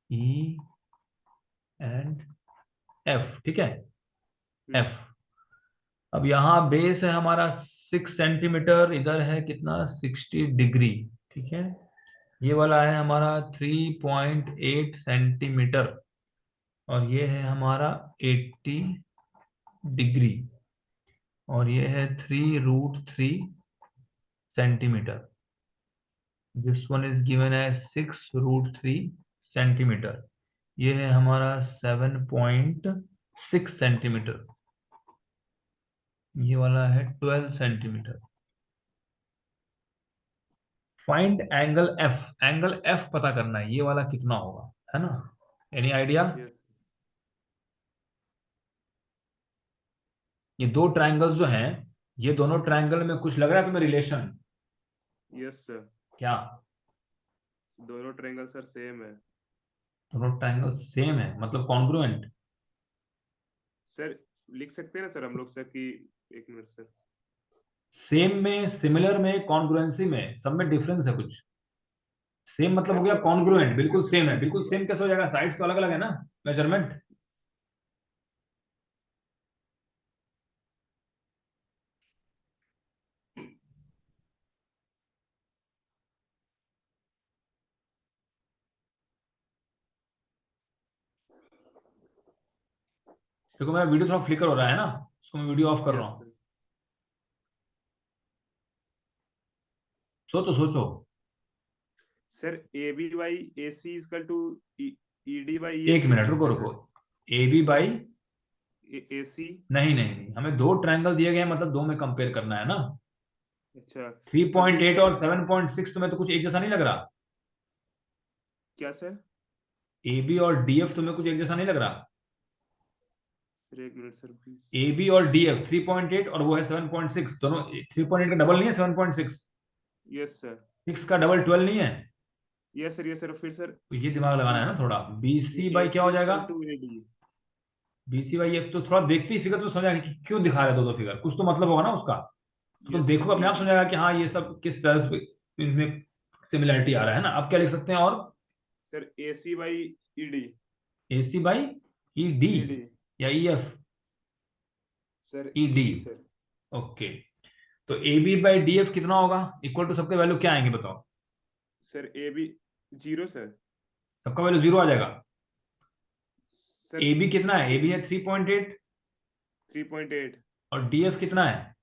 ई एंड एफ, ठीक है, एफ। अब यहाँ बेस है हमारा 6 सेंटीमीटर, इधर है कितना, 60 डिग्री, ठीक है। ये वाला है हमारा 3.8 सेंटीमीटर, और ये है हमारा 80 डिग्री, और ये है 3√3 centimetre. This one is given as 6√3 centimetre. ये है हमारा 7.6 सेंटीमीटर, ये वाला है 12 centimetre. Find angle F, angle F पता करना है, ये वाला कितना होगा, है ना। Any idea? यस। ये दो ट्रायंगल्स जो हैं, ये दोनों ट्रायंगल में कुछ लग रहा है तुम्हें रिलेशन? यस सर, क्या? दोनों ट्रायंगल सर सेम है। दोनों ट्रायंगल सेम है, मतलब कॉन्ग्रुएंट? सर लिख सकते हैं ना सर हम लोग सर कि, एक मिनट सर। सेम में, सिमिलर में, कॉन्ग्रुएंसी में, सब में डिफरेंस है कुछ। सेम मतलब हो सर गया तो कॉन्ग्रुएंट, congruent बिल्कुल कैसे सेम है, होगा बिल्कुल इसका? सेम कैसे हो जाएगा, साइड्स तो अलग अलग है ना, मेजरमेंट। देखो मेरा वीडियो थोड़ा फ्लिकर हो रहा है ना, उसको मैं वीडियो ऑफ कर रहा यस हूँ। सर। सोचो सोचो। Sir A B by A C equal to E D by एक एफ लिख मिनट रुको सकते रुको, हैं ए बी बाई, ए सी। नहीं नहीं नहीं, हमें दो ट्रायंगल दिए गए हैं, मतलब दो में कंपेयर करना है ना। अच्छा तो फिर 3.8 सर और 7.6 तुम्हें तो कुछ एक जैसा नहीं लग रहा? क्या सर? ए बी और डी एफ तुम्हें कुछ एक जैसा नहीं लग रहा? सर एक minute sir please. A B और डी एफ 3.8 और वो है 7.6, दोनों 3.8 का डबल नहीं है 7.6, यस सर। 6 का डबल 12 नहीं है। यस सर, यस सर, फिर सर तो ये दिमाग लगाना है ना थोड़ा। बी सी बाई ए क्या सी हो जाएगा, equal to A D. B C by F, तो थोड़ा देखते ही फिगर तो समझ आएगा कि क्यों दिखा रहे दो दो फिगर, कुछ तो मतलब होगा ना उसका। तो तुम यस देखो सर, अपने आप समझ आएगा कि हाँ ये सब किस तरह से इनमें सिमिलरिटी आ रहा है ना। अब क्या लिख सकते हैं और? Sir AC by ED। AC by ED ED या EF? Sir ED। ED sir. Okay, तो AB बाई DF कितना होगा? इक्वल टू सबके वैल्यू क्या आएंगे बताओ? Sir AB 0 sir. सबका वैल्यू 0 आ जाएगा। सर AB कितना है? AB है 3.8 3.8। और DF कितना है?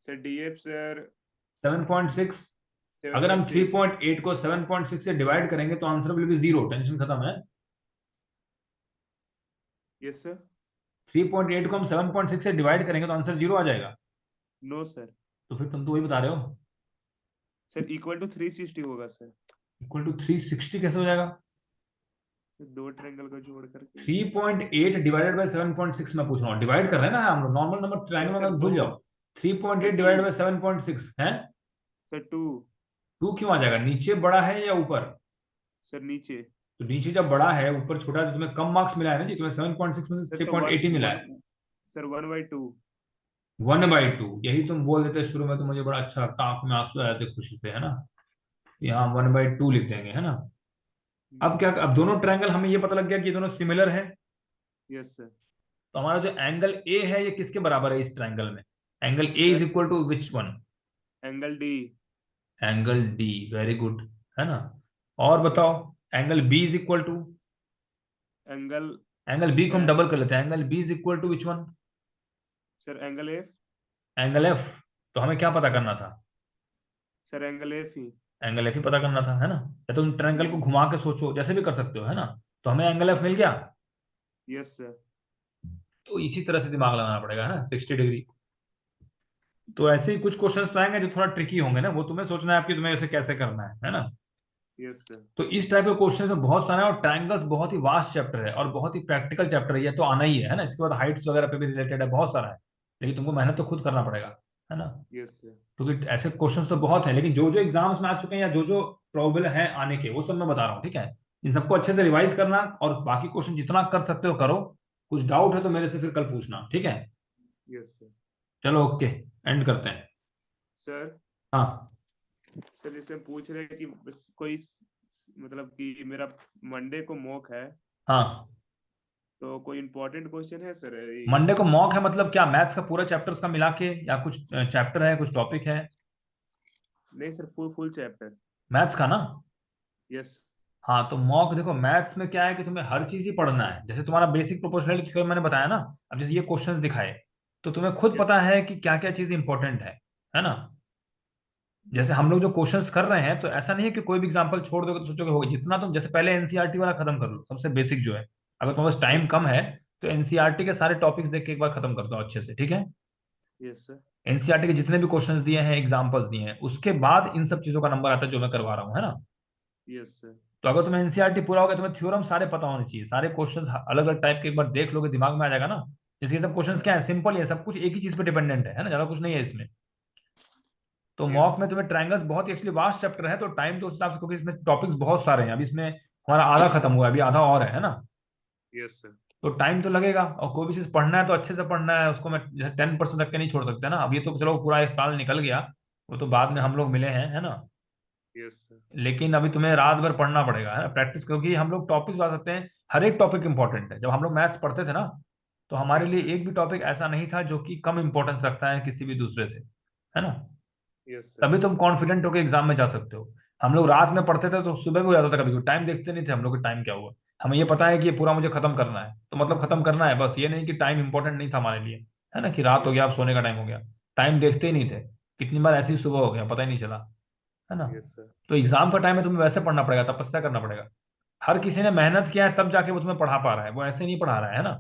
Sir DF sir 7.6। अगर हम 7.6। 3.8 को 7.6 से डिवाइड करेंगे तो आंसर विल बी 0। टेंशन खत्म है। Yes sir. 3.8 को हम 7.6 से डिवाइड करेंगे तो आंसर 0 आ जाएगा। No sir. तो फिर तुम तो वही बता रहे हो। सर इक्वल टू 360 होगा सर। इक्वल टू 360 कैसे हो जाएगा? दो ट्रायंगल को जोड़ करके। 3.8 डिवाइडेड बाय 7.6 मैं पूछ रहा हूँ। डिवाइड कर रहे हैं ना हम लोग, नॉर्मल नंबर ट्रायंगल सर में दो। भूल जाओ। 3.8 सर डिवाइडेड 2। बाय 7.6 है। सर 2। 2 क्यों आ जाएगा? नीचे बड़ा है या ऊपर? सर नीचे। तो नीचे जब बड़ा है ऊपर छोटा है तो तुम्हें कम मार्क्स मिला है ना जी। तुम्हें 7.6 में से सर तो 3.8 ही मिला है। सर 1/2। 1/2 यही तुम बोल देते शुरू में तो मुझे बड़ा अच्छा लगता, आंख में आंसू आ जाते खुशी से, है ना। यहाँ 1/2 लिख देंगे, है ना। अब क्या, अब दोनों ट्रायंगल हमें ये पता लग गया कि ये दोनों सिमिलर है। Yes sir. तो हमारा जो एंगल ए है ये किसके बराबर है इस ट्रायंगल में? Angle A is sir equal to which one? Angle D। Angle D, very good, है ना। और बताओ, yes angle B is equal to? Angle angle B को हम F। डबल कर लेते हैं। Angle B is equal to which one? Sir angle F। Angle F. तो हमें क्या पता करना यस था? सर एंगल F ही। एंगल एफ ही पता करना था, है ना। या तुम ट्रायंगल को हम्म। घुमा के सोचो, जैसे भी कर सकते हो, है ना। तो हमें एंगल एफ मिल गया। Yes sir. तो इसी तरह से दिमाग लगाना पड़ेगा, है ना, 60 डिग्री। तो ऐसे ही कुछ क्वेश्चंस आएंगे जो थोड़ा ट्रिकी होंगे ना, वो तुम्हें सोचना है कि तुम्हें इसे कैसे करना है ना। Yes sir. तो इस टाइप के क्वेश्चन में बहुत सारे हैं, और ट्रायंगल्स बहुत ही वास्ट चैप्टर है और बहुत ही प्रैक्टिकल चैप्टर है, ये तो आना ही है ना। इसके बाद हाइट्स वगैरह पे भी रिलेटेड है, बहुत सारा है। लेकिन तुमको मेहनत तो खुद करना पड़ेगा, है ना। Yes sir. क्योंकि ऐसे क्वेश्चंस तो बहुत है, लेकिन जो जो एग्जाम्स में आ चुके हैं या जो जो प्रोबेबल है आने के, वो सब मैं बता रहा हूँ, ठीक है। इन सबको अच्छे से रिवाइज करना और बाकी क्वेश्चन जितना कर सकते हो करो। कुछ डाउट है तो मेरे से फिर कल पूछना, ठीक है। Yes sir. चलो ओके, एंड करते हैं। सर हाँ सर जैसे पूछ रहे हैं कि बस कोई मतलब कि मेरा मंडे को मॉक है, हाँ। तो कोई इंपॉर्टेंट क्वेश्चन है सर मंडे को मॉक है मतलब क्या, मैथ्स का पूरा चैप्टर्स का मिला के, या कुछ चैप्टर है, कुछ टॉपिक है? नहीं sir full full chapter. Maths का ना। यस। हाँ तो मॉक देखो, मैथ्स में क्या है कि तुम्हें हर चीज ही पढ़ना है। जैसे तुम्हारा बेसिक प्रोपोर्शनलिटी थ्योरम मैंने बताया ना। अब जैसे ये क्वेश्चंस दिखाए तो तुम्हें खुद यस पता सर। है कि क्या क्या चीज इंपॉर्टेंट है ना। जैसे यस हम सर। लोग जो क्वेश्चंस कर रहे हैं तो ऐसा नहीं है कि कोई भी एग्जांपल छोड़ दोगे तो सोचोगे होगा। जितना तुम, जैसे पहले एनसीईआरटी वाला खत्म कर लो, सबसे बेसिक जो है। अगर तुम्हारे पास टाइम यस कम है तो एनसीईआरटी के सारे टॉपिक्स देख के एक बार खत्म कर दो अच्छे से, ठीक है। Yes sir. एनसीईआरटी के जितने भी क्वेश्चंस दिए हैं, एग्जांपल्स दिए हैं, उसके बाद इन सब चीजों का नंबर आता है जो मैं करवा रहा हूँ, है ना। Yes sir. तो अगर तुम्हें एनसीईआरटी पूरा हो गया, तुम्हें थ्योरम सारे पता होने चाहिए, सारे क्वेश्चंस अलग अलग टाइप के एक बार देख लोगे, दिमाग में आ जाएगा ना। जैसे ये सब क्वेश्चंस क्या है, सिंपल है, सब कुछ एक ही चीज पे डिपेंडेंट है ना, ज्यादा कुछ नहीं है इसमें। तो यस मॉक में तुम्हें ट्रायंगल्स बहुत ही एक्चुअली वास्ट चैप्टर है, तो टाइम तो उस हिसाब से, क्योंकि इसमें टॉपिक्स बहुत सारे हैं। अभी इसमें हमारा आधा खत्म हुआ है, अभी आधा और है ना। Yes sir. तो टाइम तो लगेगा, और कोई भी चीज पढ़ना है तो अच्छे से पढ़ना है उसको। मैं जैसे 10% तक के नहीं छोड़ सकते ना। अब ये तो चलो पूरा एक साल निकल गया, वो तो बाद में हम लोग मिले हैं, है ना। Yes sir. लेकिन अभी तुम्हें रात भर पढ़ना पड़ेगा, है ना, प्रैक्टिस, क्योंकि हम लोग टॉपिक बता सकते हैं। हर एक टॉपिक इंपॉर्टेंट है। जब हम लोग मैथ्स पढ़ते थे ना, तो हमारे यस लिए सर। एक भी टॉपिक ऐसा नहीं था जो कि कम इंपॉर्टेंस रखता है किसी भी दूसरे से, है ना। Yes sir. तभी तुम कॉन्फिडेंट होकर एग्जाम में जा सकते हो। हम लोग रात में पढ़ते थे तो सुबह भी हो जाता था कभी कभी, टाइम देखते नहीं थे हम लोग कि टाइम क्या हुआ। हमें ये पता है कि ये पूरा मुझे खत्म करना है, तो मतलब खत्म करना है बस, ये नहीं कि टाइम इंपॉर्टेंट नहीं था हमारे लिए, है ना, कि रात हो यस। गया अब सोने का टाइम हो गया। टाइम देखते ही नहीं थे। कितनी बार ऐसी सुबह हो गया पता ही नहीं चला, है ना। Yes sir. तो एग्जाम का टाइम है, तुम्हें वैसे पढ़ना पड़ेगा, तपस्या करना पड़ेगा। हर किसी ने मेहनत किया है तब जाके वो तुम्हें पढ़ा पा रहा है, वो ऐसे नहीं पढ़ा रहा है ना।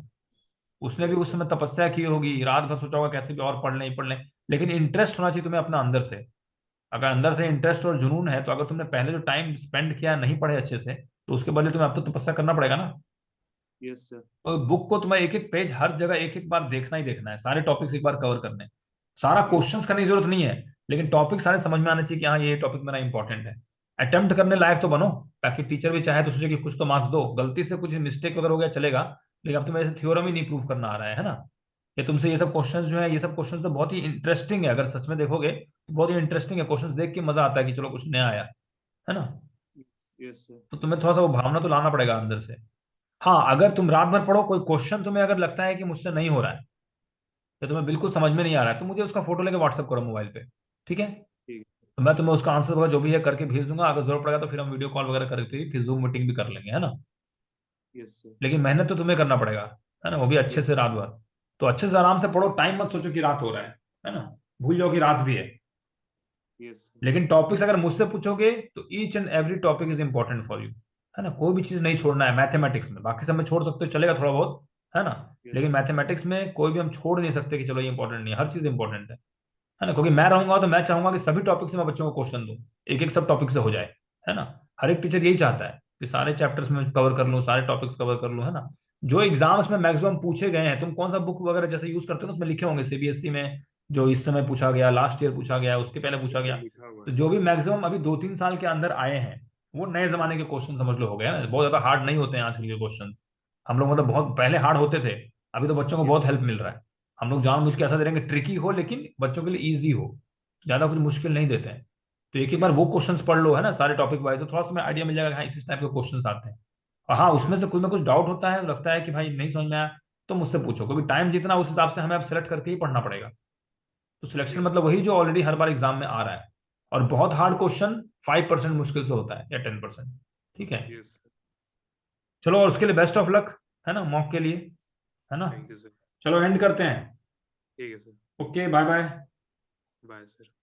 उसने भी यस उस सर। समय तपस्या की होगी, रात भर सोचा होगा कैसे भी और पढ़ लें ही पढ़ लें। लेकिन इंटरेस्ट होना चाहिए तुम्हें अपना अंदर से। अगर अंदर से इंटरेस्ट और जुनून है, तो अगर तुमने पहले जो टाइम स्पेंड किया नहीं पढ़े अच्छे से, तो उसके बदले तुम्हें अब तो तपस्या करना पड़ेगा ना। Yes sir. तो बुक को तुम्हें एक एक पेज हर जगह एक एक बार देखना ही देखना है, सारे टॉपिक्स एक बार कवर करने हैं। सारा यस क्वेश्चंस करने की जरूरत नहीं है, लेकिन टॉपिक सारे समझ में आने चाहिए कि हाँ ये टॉपिक मेरा इंपॉर्टेंट है। अटेम्प्ट करने लायक तो बनो, ताकि टीचर भी चाहे तो सोचे कि कुछ तो मार्क्स दो। गलती से कुछ मिस्टेक अगर हो गया चलेगा, लेकिन अब तुम्हें ऐसे थ्योरम ही नहीं प्रूव करना आ रहा है ना। ये तुमसे ये सब क्वेश्चंस जो है, ये सब क्वेश्चंस तो बहुत ही इंटरेस्टिंग है, अगर सच में देखोगे तो बहुत ही इंटरेस्टिंग है। क्वेश्चंस देख के मजा आता है कि चलो कुछ नया आया। है ना। Yes sir. तो तुम्हें थोड़ा सा वो भावना तो लाना पड़ेगा अंदर से। हाँ, अगर तुम रात भर पढ़ो, कोई क्वेश्चन तुम्हें अगर लगता है कि मुझसे नहीं हो रहा है या तुम्हें बिल्कुल समझ में नहीं आ रहा है, तो मुझे उसका फोटो लेके व्हाट्सअप करो मोबाइल पे, ठीक है। ठीक तो मैं तुम्हें उसका आंसर वगैरह जो भी है करके भेज दूंगा। अगर जरूरत पड़ेगा तो फिर हम वीडियो कॉल वगैरह करके फिर जूम मीटिंग भी कर लेंगे, है ना। है। Yes sir. लेकिन मेहनत तो तुम्हें करना पड़ेगा, है ना, वो भी अच्छे से यस। रात भर। तो अच्छे से आराम से पढ़ो, टाइम मत सोचो कि रात हो रहा है ना। भूल जाओ कि रात भी है। Yes sir. लेकिन टॉपिक्स अगर मुझसे पूछोगे तो each and every topic is important for you, है ना। कोई भी चीज नहीं छोड़ना है मैथमेटिक्स में, बाकी सब में छोड़ सकते हो, चलेगा थोड़ा बहुत, है ना। यस। लेकिन मैथमेटिक्स में कोई भी हम छोड़ नहीं सकते कि चलो ये इंपॉर्टेंट नहीं है, हर चीज इंपॉर्टेंट है ना। क्योंकि मैं यस। रहूंगा तो मैं चाहूंगा कि सभी टॉपिक से मैं बच्चों को क्वेश्चन दूं, एक एक सब टॉपिक से हो जाए, है ना। हर एक टीचर यही चाहता है कि सारे चैप्टर्स में कवर कर लूं, सारे टॉपिक्स कवर कर लूं, है ना। जो एग्जाम्स में मैक्सिमम पूछे गए हैं, तुम कौन सा बुक वगैरह जैसे यूज करते हो ना, उसमें लिखे होंगे सीबीएसई में जो इस समय पूछा गया, लास्ट ईयर पूछा गया, उसके पहले पूछा यस सर, गया। लिखा हुआ तो है। जो भी मैक्सिमम अभी 2-3 साल के अंदर आए हैं, वो नए जमाने के क्वेश्चन समझ लो हो गए, है ना। बहुत ज्यादा हार्ड नहीं होते हैं आजकल के क्वेश्चन। हम लोग मतलब बहुत पहले हार्ड होते थे, अभी तो बच्चों को बहुत यस। हेल्प मिल रहा है। हम लोग जानबूझ के यस। ऐसा दे रहे हैं कि ट्रिकी हो लेकिन बच्चों के लिए ईजी हो, ज्यादा कुछ मुश्किल नहीं देते हैं। तो एक बार वो यस। क्वेश्चंस पढ़ लो, है ना, सारे टॉपिक वाइज, तो थोड़ा सा तुम्हें आइडिया मिल जाएगा कि हाँ इस टाइप के क्वेश्चंस आते हैं। और हाँ, उसमें से यस। कुछ ना कुछ डाउट होता है, लगता है कि भाई नहीं समझ में आया, तो मुझसे पूछो, क्योंकि टाइम जितना उस हिसाब से हमें अब सेलेक्ट करके ही पढ़ना पड़ेगा। तो सिलेक्शन यस मतलब वही जो ऑलरेडी हर बार एग्जाम में आ रहा है। और बहुत हार्ड क्वेश्चन 5% मुश्किल से होता है या 10%, ठीक है। यस। चलो, और उसके लिए बेस्ट ऑफ लक, है ना, मॉक के लिए, है ना। Thank you sir. चलो एंड करते हैं। ठीक है sir. Okay, bye bye. Bye sir.